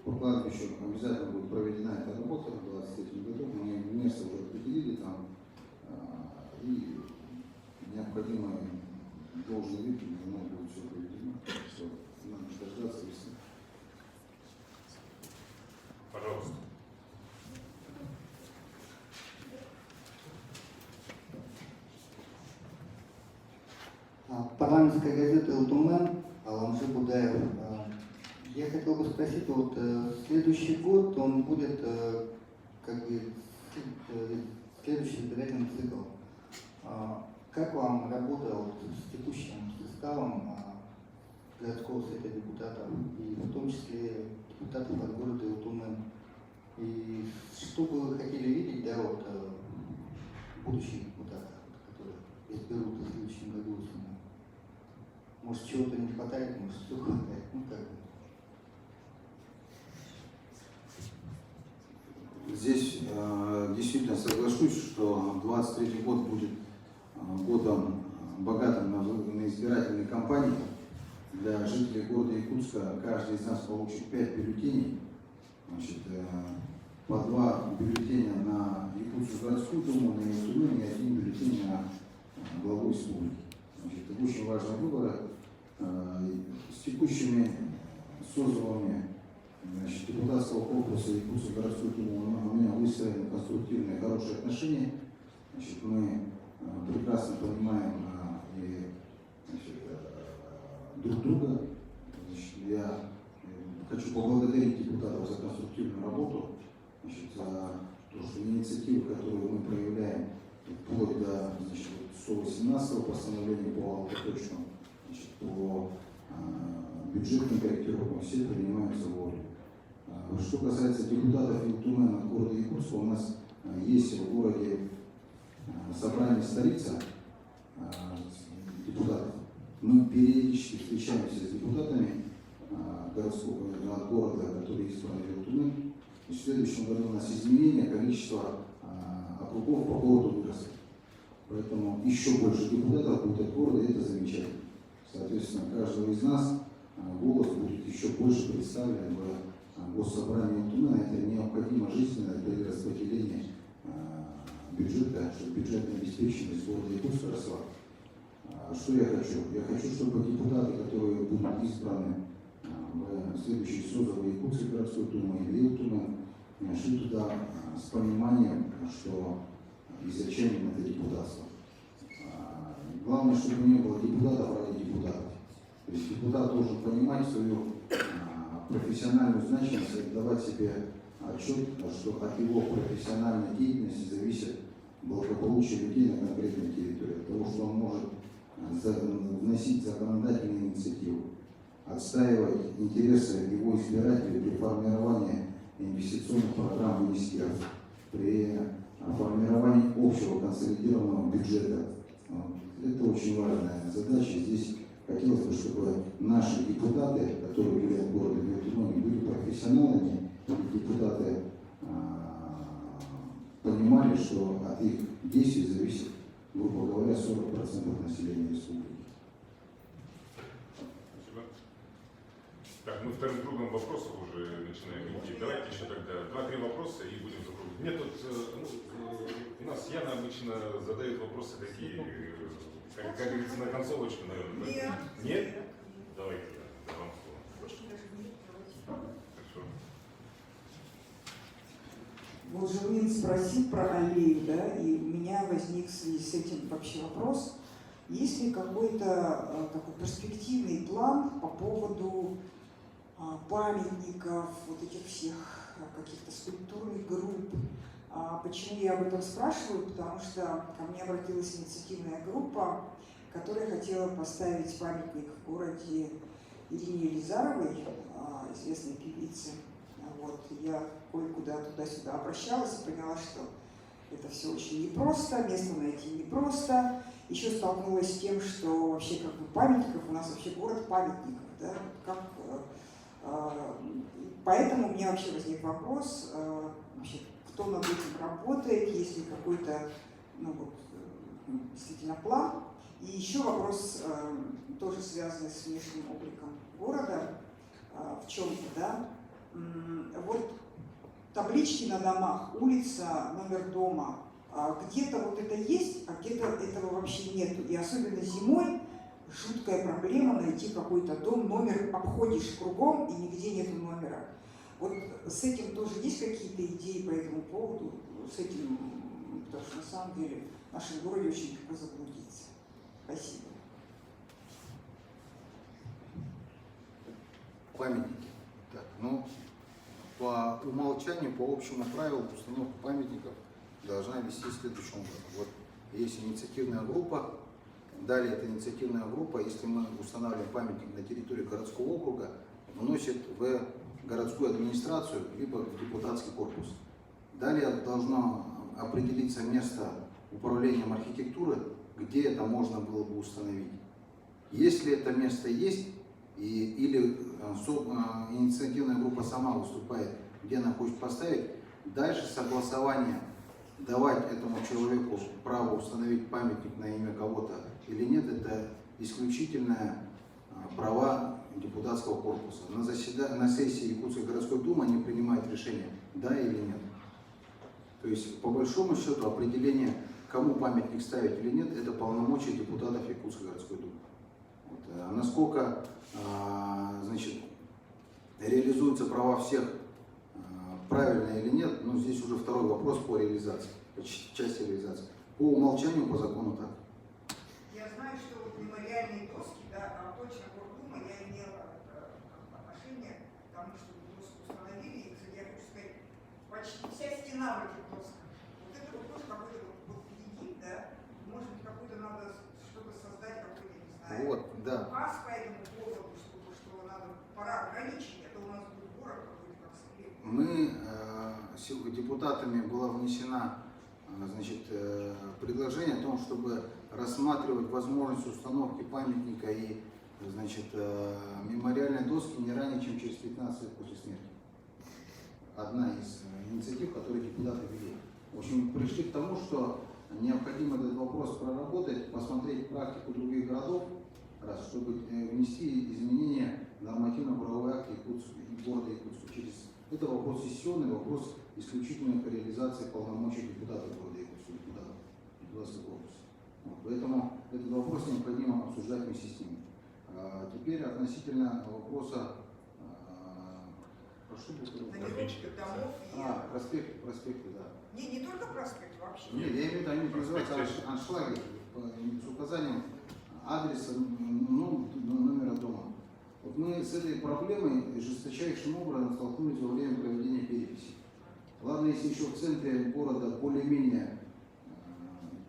обязательно будет проведена эта работа в 2023 году. Мы место уже определили там, и необходимый должный вид будет все проведено. Все, надо дождаться весны. Пожалуйста. Парламентская газета «Элтумен», Аламжи Будаев. Я хотел бы спросить, вот следующий год, он будет как бы следующий избирательный цикл. Как вам работа вот с текущим составом городского совета депутатов, и в том числе депутатов от города Элтумен? И что бы вы хотели видеть, да, вот будущих депутатов, которые изберут в следующем году? Может, чего-то не хватает, может, все хватает, ну как бы. Здесь действительно соглашусь, что 2023 год будет годом богатым на избирательные кампании. Для жителей города Якутска каждый из нас получит 5 бюллетеней. Значит, по 2 бюллетеня на Якутскую городскую думу, на Елтумен, и 1 бюллетень на главу республики. Значит, это очень важные выборы. С текущими созывами, значит, депутатского корпуса Якутской городской думы у меня выстроены конструктивные, хорошие отношения. Значит, мы прекрасно понимаем и, значит, друг друга. Значит, я хочу поблагодарить депутатов за конструктивную работу, значит, за то, что инициативы, которые мы проявляем, вплоть до, значит, 118-го постановления по алкоточному, значит, по бюджетным корректировкам, все принимаются вовремя. Что касается депутатов Элтумена города Якутска, у нас есть в городе собрание столица депутатов. Мы периодически встречаемся с депутатами городского города, которые избраны в Элтумен. В следующем году у нас изменение, количество округов по городу выросло. Поэтому еще больше депутатов будет от города, и это замечательно. Соответственно, каждого из нас голос будет еще больше представлен в госсобрании Элтумена. Это необходимо жизненно для распределения бюджета, чтобы бюджетная обеспеченность города Якутска росла. Что я хочу? Я хочу, чтобы депутаты, которые будут избраны в следующие созывы Якутской городской думы или Элтумен, шли туда с пониманием, что и зачем им это депутатство. Главное, чтобы не было депутатов ради депутатов. То есть депутат должен понимать свою профессиональную значимость и давать себе отчет, что от его профессиональной деятельности зависит благополучие людей на конкретной территории, от того, что он может вносить законодательные инициативы, отстаивать интересы его избирателей при формировании инвестиционных программ министерств, при формировании общего консолидированного бюджета. Это очень важная задача. Здесь хотелось бы, чтобы наши депутаты, которые были от города Элтумен, были профессионалами, и депутаты понимали, что от их действий зависит грубо говоря, 40% населения республики. Спасибо. Так, мы вторым кругом вопросов уже начинаем идти. Давайте еще тогда 2-3 вопроса и будем закруглять. Мне тут, у нас Яна обычно задает вопросы такие, как говорится, на концовочку, наверное. Нет. Нет? Давайте, да, вам слово. Хорошо. Вот Живлин спросил про аллею, да, и у меня возник в связи с этим вообще вопрос, есть ли какой-то такой перспективный план по поводу памятников, вот этих всех каких-то скульптурных групп. Почему я об этом спрашиваю? Потому что ко мне обратилась инициативная группа, которая хотела поставить памятник в городе Ирине Елизаровой, известной певице. Вот. Я кое-куда туда-сюда обращалась и поняла, что это все очень непросто, место найти непросто. Еще столкнулась с тем, что вообще как бы памятников, у нас вообще город памятников. Да? Поэтому у меня вообще возник вопрос, вообще, кто над этим работает, есть ли какой-то действительно план. И еще вопрос, тоже связанный с внешним обликом города, в чем-то, да. Вот таблички на домах, улица, номер дома, где-то вот это есть, а где-то этого вообще нету. И особенно зимой жуткая проблема найти какой-то дом, номер обходишь кругом и нигде нету номера. Вот с этим тоже есть какие-то идеи по этому поводу, с этим, потому что на самом деле в нашем городе очень легко заблудиться. Спасибо. Памятники. Так, ну, по умолчанию, по общему правилу, установка памятников должна вести следующим образом. Вот есть инициативная группа. Далее эта инициативная группа, если мы устанавливаем памятник на территории городского округа, вносит в городскую администрацию, либо в депутатский корпус. Далее должно определиться место управлением архитектуры, где это можно было бы установить. Если это место есть, или инициативная группа сама выступает, где она хочет поставить, дальше согласование, давать этому человеку право установить памятник на имя кого-то или нет, это исключительное права депутатского корпуса. На сессии Якутской городской думы они принимают решение, да или нет. То есть, по большому счету, определение, кому памятник ставить или нет, это полномочия депутатов Якутской городской думы. Вот. А насколько значит, реализуются права всех правильно или нет, но здесь уже второй вопрос по реализации, по части реализации. По умолчанию, по закону так. Я знаю, что вот мемориальные доски, да, точно Гордума, я имела отношение к тому, что доску установили, и, кстати, я хочу сказать, почти вся стена в этих досках. Вот это вот тоже какой-то вот един, да, может быть, какой-то надо что-то создать, какой-то, не знаю, Вот, да. указ по этому поводу, что надо, пора ограничить, это у нас будет город какой-то как скреп. Мы, депутатами была внесена, значит, предложение о том, чтобы рассматривать возможность установки памятника и, значит, мемориальной доски не ранее, чем через 15 лет после смерти. Одна из инициатив, которые депутаты ввели. В общем, пришли к тому, что необходимо этот вопрос проработать, посмотреть практику других городов, чтобы внести изменения в нормативно-правовые акты города Якутска. Это вопрос сессионный, вопрос исключительно по реализации полномочий депутатов города Якутска, депутатского корпуса. Вот, поэтому этот вопрос необходимо обсуждать вместе с ними. Теперь относительно вопроса, проспекты, да. Не только проспект вообще. Нет, я имею в виду, они называются аншлаги с указанием адреса, номера дома. Вот мы с этой проблемой жесточайшим образом столкнулись во время проведения переписи. Ладно, если еще в центре города более-менее,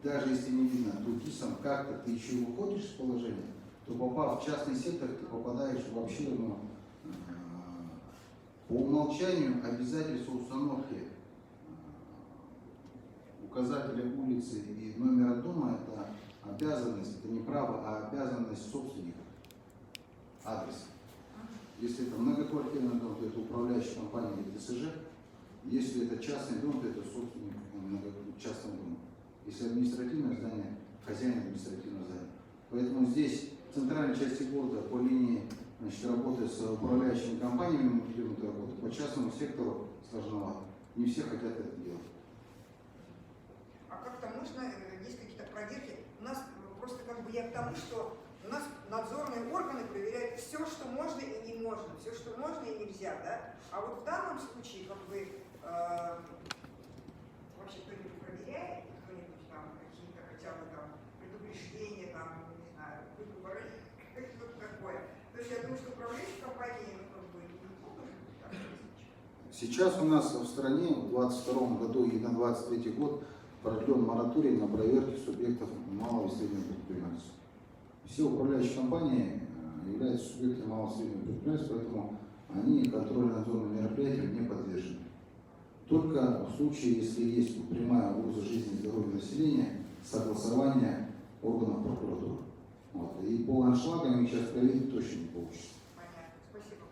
даже если не видно, тутисом как-то ты еще выходишь из положения, то попав в частный сектор, ты попадаешь в обширную. По умолчанию обязательство установки указателя улицы и номера дома – это обязанность, это не право, а обязанность собственника. Адрес. Если это многоквартирный дом, то это управляющая компания или ТСЖ. Если это частный дом, то это собственник частного дома. Если административное здание, хозяин административного здания. Поэтому здесь в центральной части города по линии работы с управляющими компаниями мы ведем эту работу, по частному сектору сложновато. Не все хотят это делать. А как-то можно, есть какие-то проверки? У нас просто как бы я к тому, что у нас надзорные органы проверяют все, что можно и не можно, все, что можно и нельзя, да? А вот в данном случае как бы вообще кто-нибудь проверяет, кто-нибудь там какие-то хотя бы там предупреждения, там, не знаю, выговоры, что-то такое. То есть я думаю, что управляющие компании, ну, как бы, не могут так. Сейчас у нас в стране в 2022 году и на 2023 год продлен мораторий на проверки субъектов малого и среднего предпринимательства. Все управляющие компании являются субъектами малого и среднего предпринимательства, поэтому они контрольно-надзорным мероприятиям не подвержены. Только в случае, если есть прямая угроза жизни и здоровья населения, согласование органов прокуратуры. Вот. И по аншлагам их сейчас проверить точно не получится. Понятно, спасибо.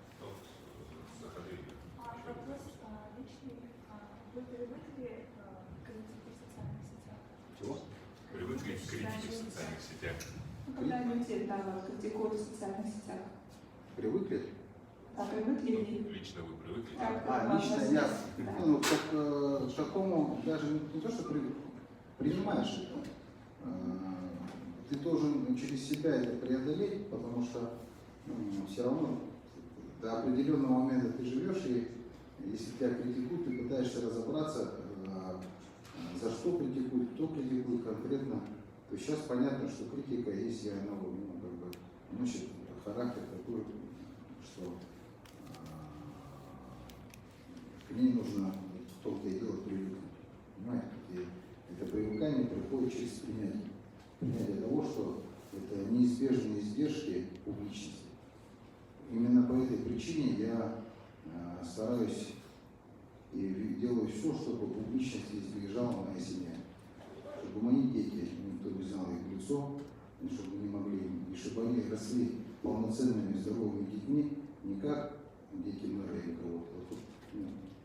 Вопрос личный. Вы привыкли к критике в социальных сетях? Чего? Привыкли к критике в социальных сетях. Ну, когда люди критикуют в социальных сетях. Привыкли? Да, привыкли ли? Лично вы привыкли? Лично я ну, к такому даже не то, что принимаешь это. Ты должен через себя это преодолеть, потому что все равно до определенного момента ты живешь, и если тебя критикуют, ты пытаешься разобраться, за что критикуют, кто критикует конкретно. То есть сейчас понятно, что критика, если она как бы, носит характер такой, что к ней нужно в том-то и дело привыкнуть. Понимаете? И это привыкание приходит через принятие. Принятие того, что это неизбежные издержки публичности. Именно по этой причине я стараюсь и делаю все, чтобы публичности избежала моя семья. Чтобы мои дети, никто не знал их в лицо, чтобы не могли, и чтобы они росли полноценными здоровыми детьми, не как дети мэра или кого-то,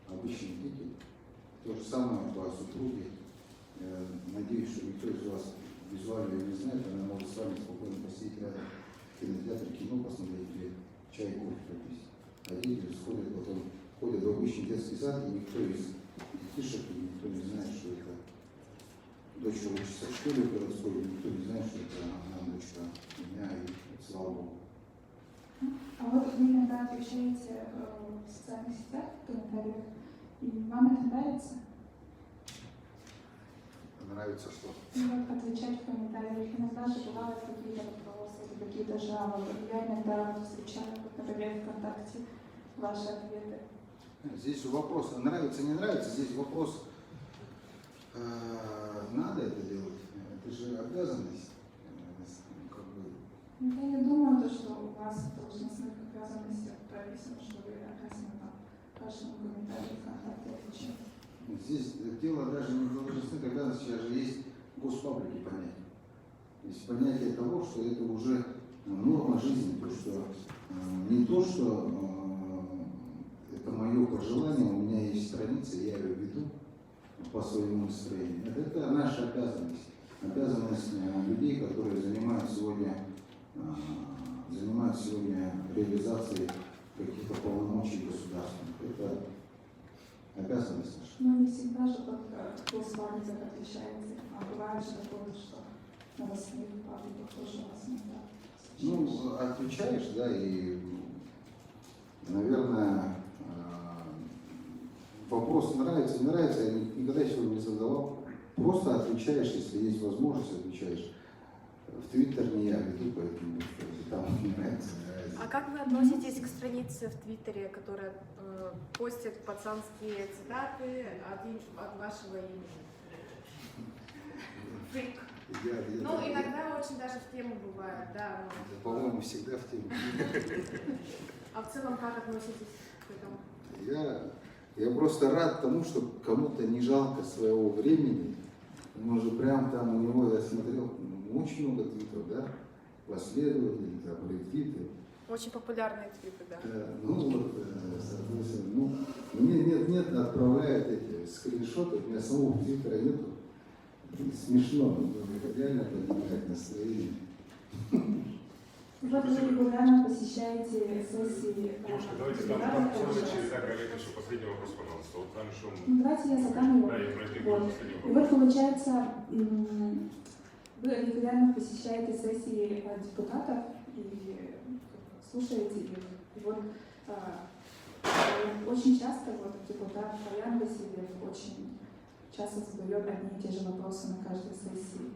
обычные дети. То же самое по супруге. Надеюсь, что никто из вас визуально не знает, она может с вами спокойно посидеть рядом в кинотеатре, кино посмотреть или чай, кофе попить. А дети сходят потом, ходят в обычный детский сад, и никто из детишек, никто не знает, что это дочка учится в школе городской, никто не знает, что это она дочка меня, и слава Богу. А вот вы иногда отвечаете в социальных сетях, в комментариях, и вам это нравится? Нравится что? Ну, вот отвечать в комментариях. Иногда же бывают какие-то вопросы, или какие-то жалобы. Я иногда встречаю, например, ВКонтакте ваши ответы. Здесь вопрос, нравится, не нравится, здесь вопрос, надо это делать, это же обязанность. Как бы. Я не думаю, что у вас в должностных обязанностях прописано, что вы обязаны каждому комментарию ВКонтакте отвечать. Здесь дело даже не в должностных обязанностях, сейчас же есть госпаблики понятия. Есть понятие того, что это уже норма жизни, то, что не то, что это мое пожелание, у меня есть страница, я ее веду по своему настроению. Это наша обязанность. Обязанность людей, которые занимают сегодня реализацией каких-то полномочий государственных. Это обязанность наша. Но не всегда же только госпабликах отвечаете, а бывает же такое, что новостных пабликах тоже вас иногда встречаешь. Ну, отвечаешь, да, и, наверное, вопрос нравится, не нравится, я никогда еще не задавал. Просто отвечаешь, если есть возможность, отвечаешь. В Твиттер не я веду, поэтому там не нравится, не нравится. А как вы относитесь к странице в Твиттере, которая постит пацанские цитаты от вашего имени? Фейк. Ну, иногда очень даже в тему бывает, да. По-моему, всегда в тему. А в целом как относитесь к этому? Я просто рад тому, что кому-то не жалко своего времени. Он же прям там у него, я смотрел, очень много твитов, да? Последователей, там, ретвиты. Очень популярные твиты, да. Ну вот, соответственно, мне нет, отправляют эти скриншоты, у меня самого твиттера нету. Смешно, реально поднимает настроение. Вот вы регулярно посещаете сессии. Давайте там тоже череда коллег, еще последний вопрос, пожалуйста. Вот там еще... Давайте я задам его. Да, я пройду Вот. последний И вопрос. вот получается, вы регулярно посещаете сессии депутатов и слушаете их. И вот очень часто вот депутат Фаян Васильев очень часто задает одни и те же вопросы на каждой сессии.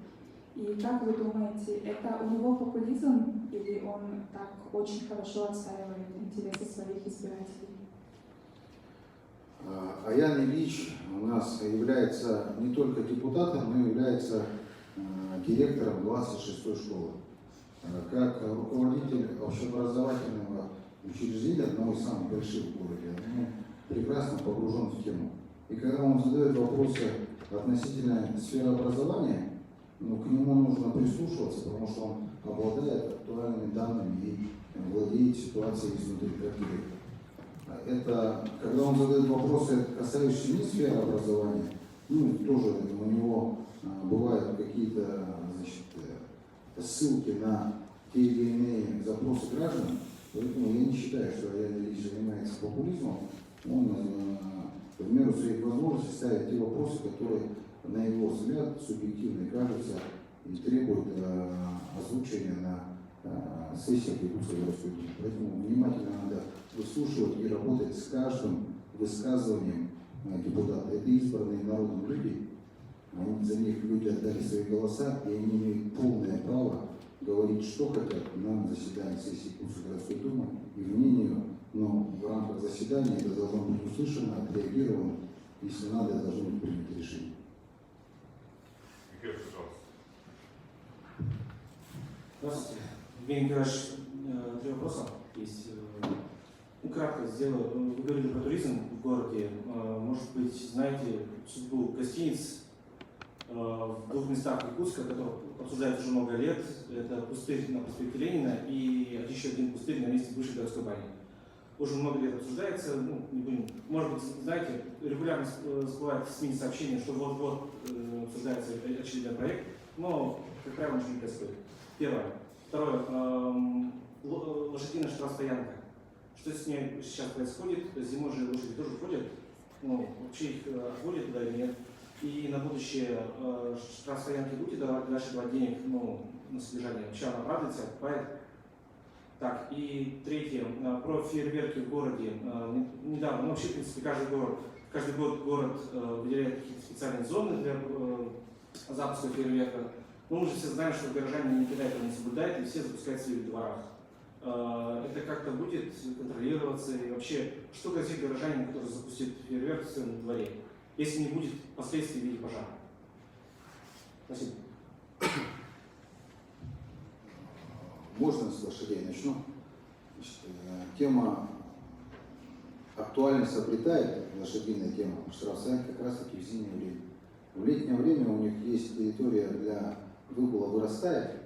И как вы думаете, это у него популизм или он так очень хорошо отстаивает интересы своих избирателей? Аян Ильич у нас является не только депутатом, но и является директором 26-й школы. Как руководитель общеобразовательного учреждения, одного из самых больших в городе, он прекрасно погружен в тему. И когда он задает вопросы относительно сферы образования, к нему нужно прислушиваться, потому что он обладает актуальными данными и владеет ситуацией изнутри как директор. Это, когда он задает вопросы, касающиеся не сферы образования, тоже у него бывают какие-то ссылки на те или иные запросы граждан, поэтому я не считаю, что Аян Ильич занимается популизмом. Он в меру своих возможностей ставит те вопросы, которые, на его взгляд, субъективно кажутся и требуют озвучения на сессиях Якутской городской думы. Поэтому внимательно надо выслушивать и работать с каждым высказыванием депутата. Это избранные народом люди, за них люди отдали свои голоса, и они имеют полное право говорить, что хотят на заседании сессии Якутской городской думы и вне нее. Но в рамках заседания это должно быть услышано, отреагировано, если надо, должно быть принято решение. Михаил, пожалуйста. Здравствуйте. Евгений Николаевич, 3 вопроса есть. Кратко сделаю. Вы говорили про туризм в городе. Может быть, знаете судьбу гостиниц в 2 местах Якутска, которые обсуждаются уже много лет. Это пустырь на проспекте Ленина и еще один пустырь на месте бывшей городской бани. Уже много лет обсуждается, не будем, может быть, знаете, регулярно всплывает в СМИ сообщение, что вот-вот обсуждается очередной проект, но, как правило, ничего не происходит. Первое. Второе. Лошадиная штрафстоянка. Что с ней сейчас происходит? Зимой же лошади тоже ходят, вообще их отводят туда или нет. И на будущее штрафстоянки будете дальше давать денег на содержание. Вообще она оправдывается, покупает. Так, и третье, про фейерверки в городе. Недавно, вообще, в принципе, каждый год город выделяет какие-то специальные зоны для запуска фейерверка. Но мы же все знаем, что горожане никогда этого не соблюдают, и все запускают в своих дворах. Это как-то будет контролироваться, и вообще, что грозит горожанину, который запустит фейерверк в своем дворе, если не будет последствий в виде пожара? Спасибо. Можно с лошадей начну? Тема актуальность обретает, лошадиная тема, штрафстоянка как раз таки в зимнее время. В летнее время у них есть территория для выгула, вырастает,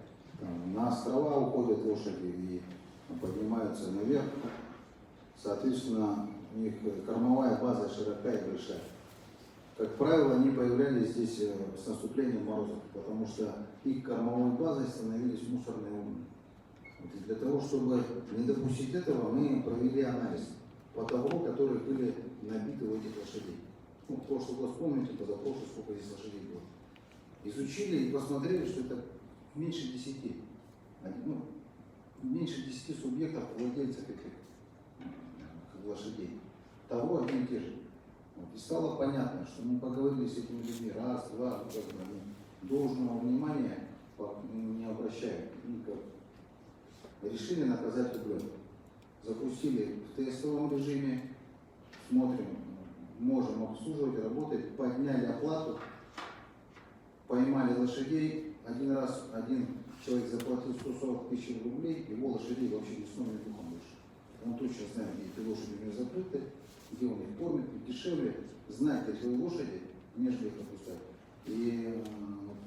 на острова уходят лошади и поднимаются наверх. Соответственно, у них кормовая база широкая и большая. Как правило, они появлялись здесь с наступлением морозов, потому что их кормовой базой становились мусорные урны. И для того, чтобы не допустить этого, мы провели анализ потолок, которые были набиты у этих лошадей. В прошлый год, помните, позапрошлый, сколько здесь лошадей было. Изучили и посмотрели, что это меньше 10. Меньше 10 субъектов, владельцев этих лошадей. Того одни и те же. И стало понятно, что мы поговорили с этими людьми раз, два, должного внимания не обращают. Решили наказать рублем. Запустили в тестовом режиме, смотрим, можем обслуживать, работать, подняли оплату, поймали лошадей. Один человек заплатил 140 тысяч рублей, его лошадей вообще ни сном, ни духом больше. Он точно знает, где эти лошади у него закрыты, где он их кормит, дешевле знать эти лошади, нежели их отпускать. И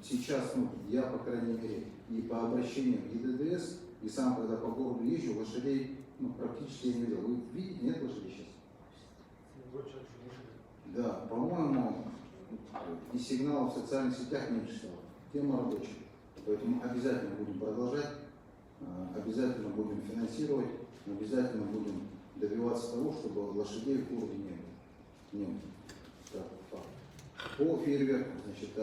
сейчас, я, по крайней мере, и по обращениям ЕДДС, и сам, когда по городу езжу, лошадей практически я не видел. Вы видите, нет лошадей сейчас? Да, по-моему, и сигналов в социальных сетях меньше стало. Тема рабочая. Поэтому обязательно будем продолжать, обязательно будем финансировать, обязательно будем добиваться того, чтобы лошадей в городе не было. По фейерверкам, значит,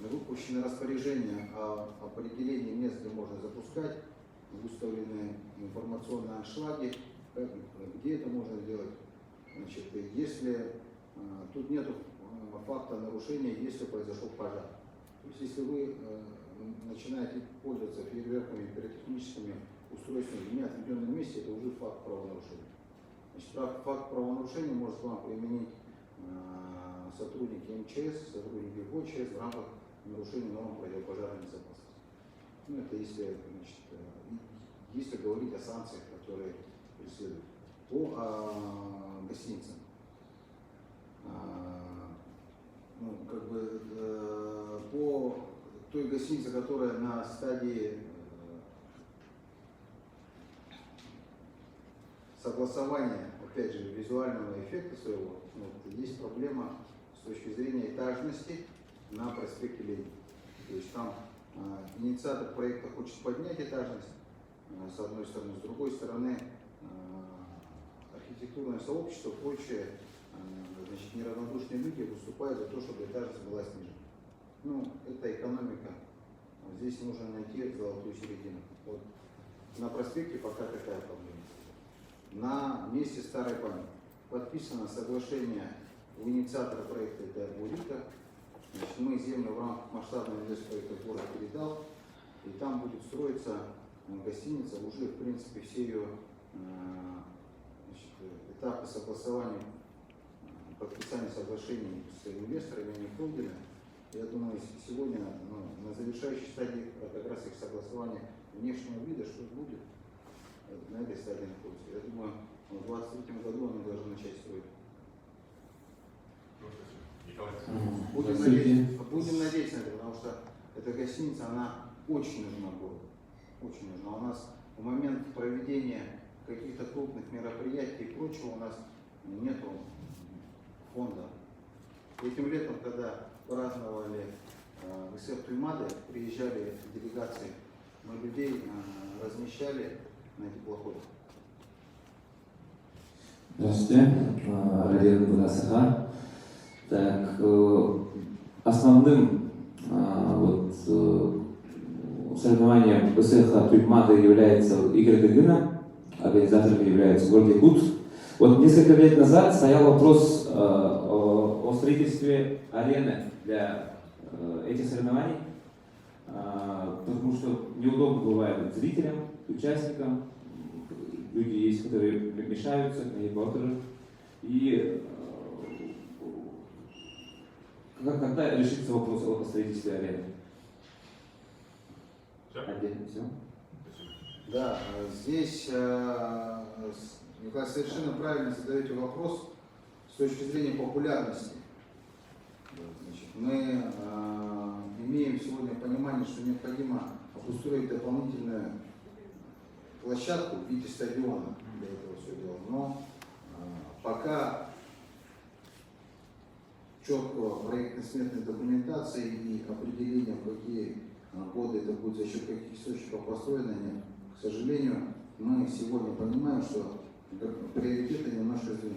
выпущено распоряжение о определении мест, где можно запускать, выставлены информационные аншлаги, где это можно сделать. Значит, если тут нет факта нарушения, если произошел пожар. То есть, если вы начинаете пользоваться фейерверками, пиротехническими устройствами в неотведенном месте, это уже факт правонарушения. Значит, факт правонарушения может вам применить сотрудники МЧС, сотрудники ГОЧС в рамках нарушения норм противопожарной безопасности. Ну, это если говорить о санкциях, которые преследуют. По гостиницам. По той гостинице, которая на стадии согласования, опять же, визуального эффекта своего, есть проблема с точки зрения этажности на проспекте Ленина. То есть там инициатор проекта хочет поднять этажность, с одной стороны, с другой стороны, архитектурное сообщество, прочие, значит, неравнодушные люди выступают за то, чтобы этажность была снижена. Ну, это экономика. Здесь нужно найти золотую середину. Вот. На проспекте пока такая проблема. На месте старой памяти подписано соглашение у инициатора проекта, это Бурика. Значит, мы землю в рамках масштабного инвестпроекта город передал, и там будет строиться гостиница. Уже, в принципе, все ее этапы согласования, подписания соглашений с инвесторами, они пройдены. Я думаю, сегодня на завершающей стадии как раз их согласования внешнего вида, что будет, на этой стадии находится. Я думаю, в 2023 году они должны начать строить. Будем надеяться на это, потому что эта гостиница, она очень нужна городу. Очень нужна. У нас в момент проведения каких-то крупных мероприятий и прочего у нас нет фонда. Этим летом, когда праздновали ИСЭФ Туймады, приезжали делегации, мы людей размещали на теплоходах. Здравствуйте, Радио Будасаха. Так, основным соревнованием ИСЭФ Туймады является игры Дыгына, организаторами является город Якут. Вот несколько лет назад стоял вопрос о строительстве арены для этих соревнований, потому что неудобно бывает зрителям, участникам, люди есть, которые мешаются, организаторы. И когда решится вопрос о строительстве арены? Отдельно все. Да, здесь вы совершенно правильно задаете вопрос с точки зрения популярности. Значит, мы имеем сегодня понимание, что необходимо обустроить дополнительную площадку в виде стадиона для этого всего дела. Но пока четкого проектно-сметной документации и определения, в какие годы это будет, за счет каких источников построено, нет. К сожалению, мы сегодня понимаем, что приоритеты немножко сдвинулись.